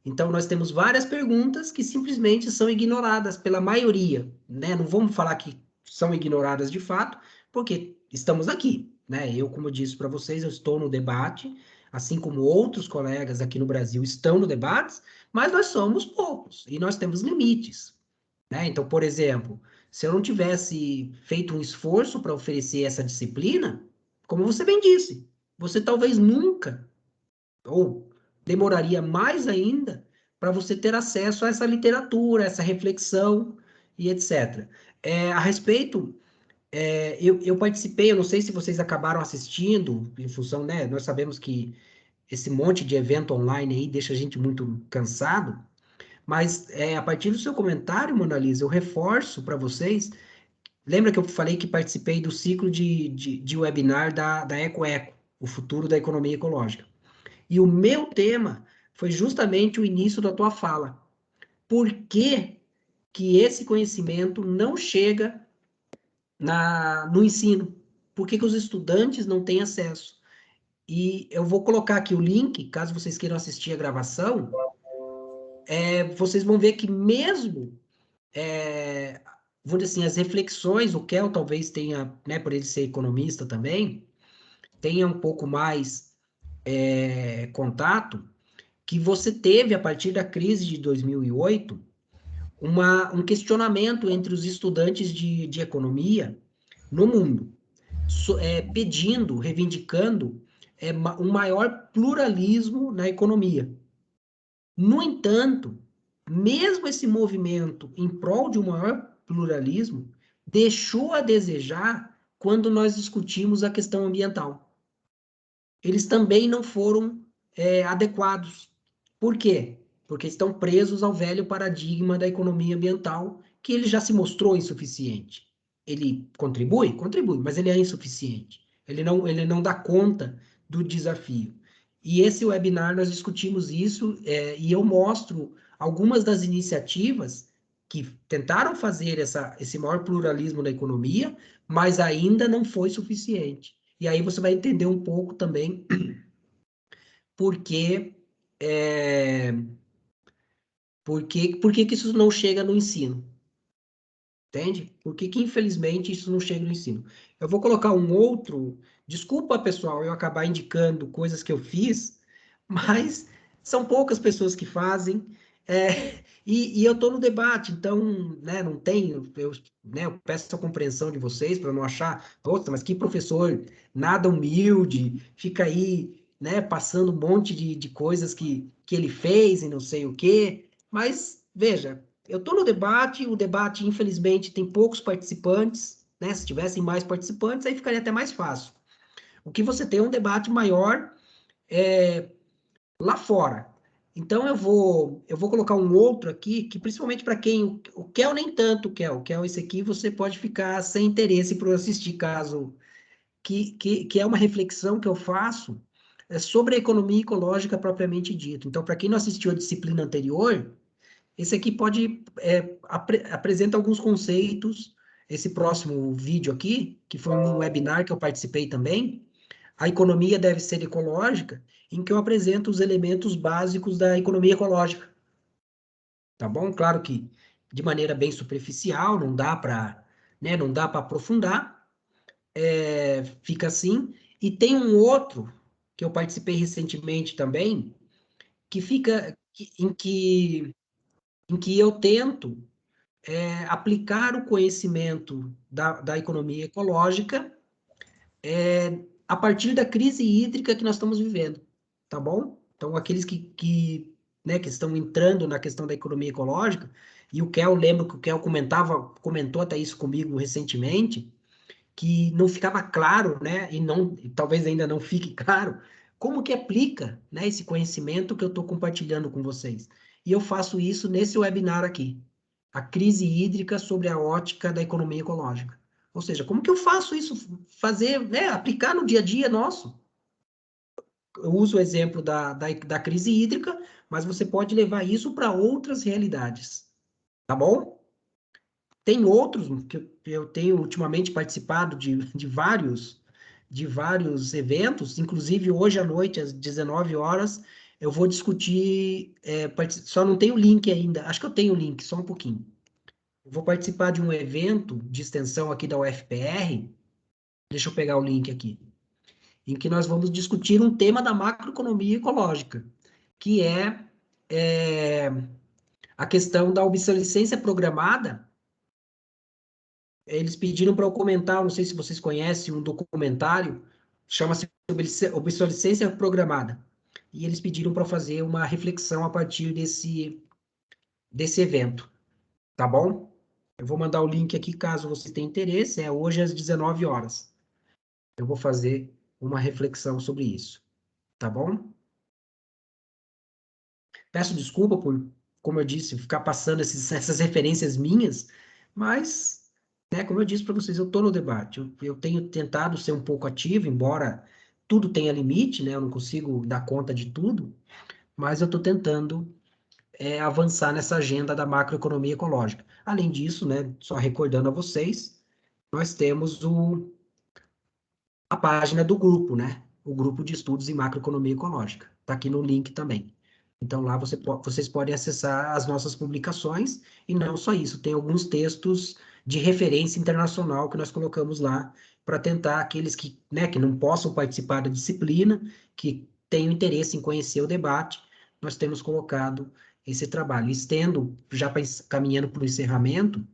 [SPEAKER 1] Então, nós temos várias perguntas que simplesmente são ignoradas pela maioria, né? Não vamos falar que são ignoradas de fato, porque estamos aqui, né? Eu, como eu disse para vocês, eu estou no debate, assim como outros colegas aqui no Brasil estão no debate, mas nós somos poucos e nós temos limites, né? Então, por exemplo, se eu não tivesse feito um esforço para oferecer essa disciplina, como você bem disse, você talvez nunca, ou demoraria mais ainda, para você ter acesso a essa literatura, essa reflexão e etc. A respeito, eu participei, eu não sei se vocês acabaram assistindo, em função, né? Nós sabemos que esse monte de evento online aí deixa a gente muito cansado, mas a partir do seu comentário, Mona Lisa, eu reforço para vocês. Lembra que eu falei que participei do ciclo de webinar da EcoEco, o futuro da economia ecológica. E o meu tema foi justamente o início da tua fala. Por que que esse conhecimento não chega no ensino? Por que que os estudantes não têm acesso? E eu vou colocar aqui o link, caso vocês queiram assistir a gravação, vocês vão ver que mesmo vou dizer assim, as reflexões, o Kel talvez tenha, né, por ele ser economista também, tenha um pouco mais contato, que você teve, a partir da crise de 2008, um questionamento entre os estudantes de economia no mundo, pedindo, reivindicando um maior pluralismo na economia. No entanto, mesmo esse movimento em prol de um maior pluralismo deixou a desejar quando nós discutimos a questão ambiental. Eles também não foram adequados. Por quê? Porque estão presos ao velho paradigma da economia ambiental, que ele já se mostrou insuficiente. Ele contribui? Contribui, mas ele é insuficiente. Ele não dá conta do desafio. E esse webinar nós discutimos isso, e eu mostro algumas das iniciativas que tentaram fazer esse maior pluralismo na economia, mas ainda não foi suficiente. E aí você vai entender um pouco também por que que isso não chega no ensino. Entende? Por que infelizmente, isso não chega no ensino. Eu vou colocar um outro... Desculpa, pessoal, eu acabar indicando coisas que eu fiz, mas são poucas pessoas que fazem, e eu estou no debate, então, né, não tenho... eu peço a compreensão de vocês para não achar, nossa, mas que professor nada humilde, fica aí, né, passando um monte de coisas que ele fez e não sei o quê, mas, veja... Eu estou no debate, o debate, infelizmente, tem poucos participantes, né? Se tivessem mais participantes, aí ficaria até mais fácil. O que você tem é um debate maior lá fora. Então, eu vou colocar um outro aqui, que principalmente para quem... O Kel nem tanto, Kel. O Kel, esse aqui, você pode ficar sem interesse por assistir, caso... Que é uma reflexão que eu faço sobre a economia ecológica propriamente dita. Então, para quem não assistiu a disciplina anterior... Esse aqui pode apresenta alguns conceitos. Esse próximo vídeo aqui, que foi um webinar que eu participei também, a economia deve ser ecológica, em que eu apresento os elementos básicos da economia ecológica. Tá bom? Claro que de maneira bem superficial, não dá para, né, não dá para aprofundar, fica assim. E tem um outro que eu participei recentemente também, que fica em que eu tento aplicar o conhecimento da economia ecológica a partir da crise hídrica que nós estamos vivendo, tá bom? Então, aqueles né, que estão entrando na questão da economia ecológica, e o Kel, lembro que o Kel comentou até isso comigo recentemente, que não ficava claro, né, e talvez ainda não fique claro, como que aplica, né, esse conhecimento que eu estou compartilhando com vocês. E eu faço isso nesse webinar aqui, a crise hídrica sobre a ótica da economia ecológica. Ou seja, como que eu faço isso, né, aplicar no dia a dia nosso? Eu uso o exemplo da crise hídrica, mas você pode levar isso para outras realidades, tá bom? Tem outros que eu tenho ultimamente participado de vários eventos, inclusive hoje à noite, às 19 horas, eu vou discutir, só não tenho o link ainda, acho que eu tenho o link, só um pouquinho. Eu vou participar de um evento de extensão aqui da UFPR, deixa eu pegar o link aqui, em que nós vamos discutir um tema da macroeconomia ecológica, que é a questão da obsolescência programada. Eles pediram para eu comentar, não sei se vocês conhecem, um documentário, chama-se Obsolescência Programada. E eles pediram para fazer uma reflexão a partir desse evento, tá bom? Eu vou mandar o link aqui, caso você tenha interesse, hoje às 19 horas. Eu vou fazer uma reflexão sobre isso, tá bom? Peço desculpa por, como eu disse, ficar passando essas referências minhas, mas, né, como eu disse para vocês, eu estou no debate. Eu tenho tentado ser um pouco ativo, embora tudo tenha limite, né, eu não consigo dar conta de tudo, mas eu estou tentando avançar nessa agenda da macroeconomia ecológica. Além disso, né, só recordando a vocês, nós temos a página do grupo, né, o grupo de estudos em macroeconomia ecológica. Está aqui no link também. Então, lá vocês podem acessar as nossas publicações, e não só isso, tem alguns textos de referência internacional que nós colocamos lá, para tentar aqueles né, que não possam participar da disciplina, que tenham interesse em conhecer o debate, nós temos colocado esse trabalho. Estendo, já caminhando para o encerramento,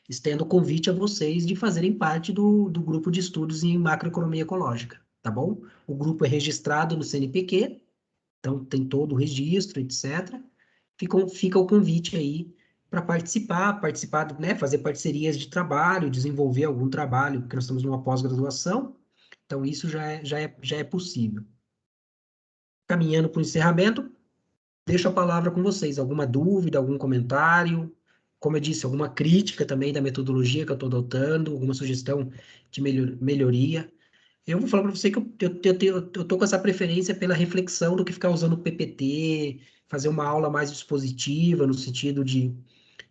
[SPEAKER 1] estendo o convite a vocês de fazerem parte do grupo de estudos em macroeconomia ecológica, tá bom? O grupo é registrado no CNPq, então tem todo o registro, etc. Fica o convite aí para participar, né, fazer parcerias de trabalho, desenvolver algum trabalho, porque nós estamos numa pós-graduação, então isso já é possível. Caminhando para o encerramento, deixo a palavra com vocês. Alguma dúvida, algum comentário? Como eu disse, alguma crítica também da metodologia que eu estou adotando, alguma sugestão de melhoria? Eu vou falar para você que eu tô com essa preferência pela reflexão do que ficar usando o PPT, fazer uma aula mais expositiva, no sentido de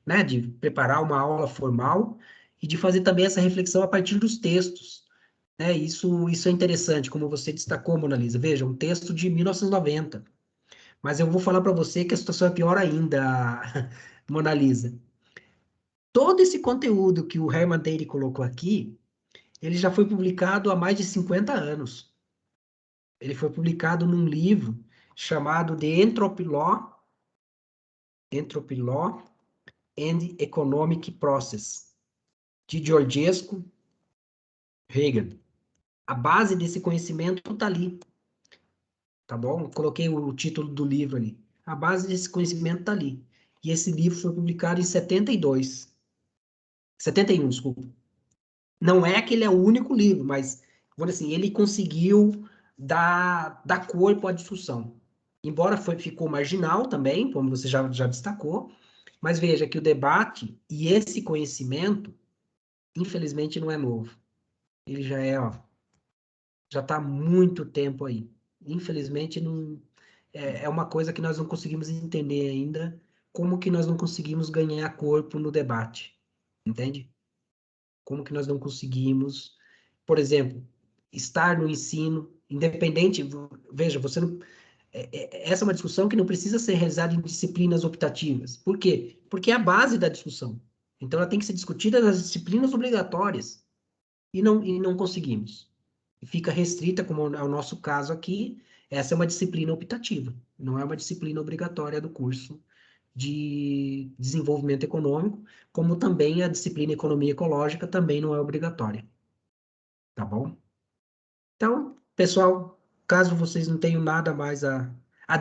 [SPEAKER 1] né, de preparar uma aula formal e de fazer também essa reflexão a partir dos textos, né? Isso é interessante, como você destacou, Mona Lisa. Veja, um texto de 1990. Mas eu vou falar para você que a situação é pior ainda, Mona Lisa. Todo esse conteúdo que o Herman Daly colocou aqui, ele já foi publicado há mais de 50 anos. Ele foi publicado num livro chamado The Entropy Law and Economic Process, de Georgescu Reagan. A base desse conhecimento está ali, tá bom? Coloquei o título do livro ali. A base desse conhecimento está ali. E esse livro foi publicado em 71, desculpa. Não é que ele é o único livro, mas, vou dizer assim, ele conseguiu dar corpo à discussão. Embora ficou marginal também, como você já destacou, mas veja que o debate e esse conhecimento, infelizmente, não é novo. Ele já está há muito tempo aí. Infelizmente, não, é uma coisa que nós não conseguimos entender ainda, como que nós não conseguimos ganhar corpo no debate, entende? Como que nós não conseguimos, por exemplo, estar no ensino, independente, veja, você não, essa é uma discussão que não precisa ser realizada em disciplinas optativas. Por quê? Porque é a base da discussão. Então, ela tem que ser discutida nas disciplinas obrigatórias. E não conseguimos. E fica restrita, como é o nosso caso aqui, essa é uma disciplina optativa, não é uma disciplina obrigatória do curso de desenvolvimento econômico, como também a disciplina economia ecológica também não é obrigatória. Tá bom? Então, pessoal, caso vocês não tenham nada mais a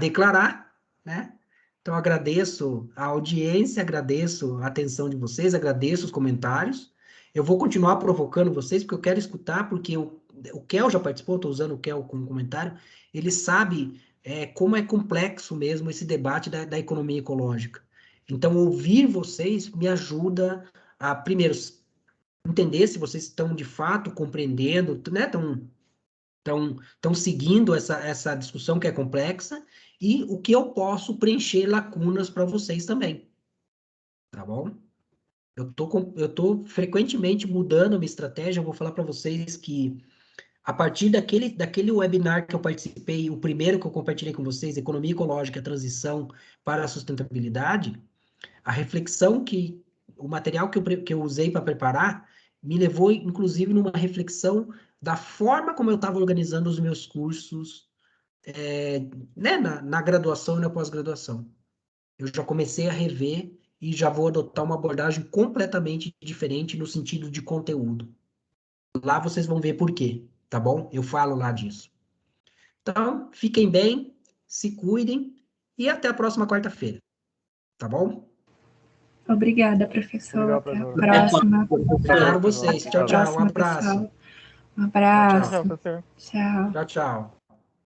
[SPEAKER 1] declarar, né? Então, agradeço a audiência, agradeço a atenção de vocês, agradeço os comentários. Eu vou continuar provocando vocês, porque eu quero escutar, porque o Kel já participou, estou usando o Kel como comentário, ele sabe como é complexo mesmo esse debate da economia ecológica. Então, ouvir vocês me ajuda a, primeiro, entender se vocês estão, de fato, compreendendo, né? Estão seguindo essa discussão que é complexa, e o que eu posso preencher lacunas para vocês também. Tá bom? Eu tô frequentemente mudando a minha estratégia. Eu vou falar para vocês que, a partir daquele webinar que eu participei, o primeiro que eu compartilhei com vocês, Economia Ecológica, Transição para a Sustentabilidade, a reflexão o material que eu usei para preparar, me levou, inclusive, numa reflexão da forma como eu estava organizando os meus cursos, né, na graduação e na pós-graduação. Eu já comecei a rever e já vou adotar uma abordagem completamente diferente no sentido de conteúdo. Lá vocês vão ver por quê, tá bom? Eu falo lá disso. Então, fiquem bem, se cuidem e até a próxima quarta-feira, tá bom?
[SPEAKER 3] Obrigada, professor.
[SPEAKER 5] Obrigado,
[SPEAKER 3] Até a
[SPEAKER 5] professor.
[SPEAKER 3] próxima.
[SPEAKER 1] Obrigado a vocês.
[SPEAKER 3] Até a
[SPEAKER 1] Tchau, tchau. Um
[SPEAKER 3] próxima,
[SPEAKER 1] abraço.
[SPEAKER 3] pessoal. Um
[SPEAKER 1] Tchau,
[SPEAKER 3] abraço.
[SPEAKER 1] tchau.
[SPEAKER 5] Tchau, professor.
[SPEAKER 3] Tchau.
[SPEAKER 1] Tchau, tchau.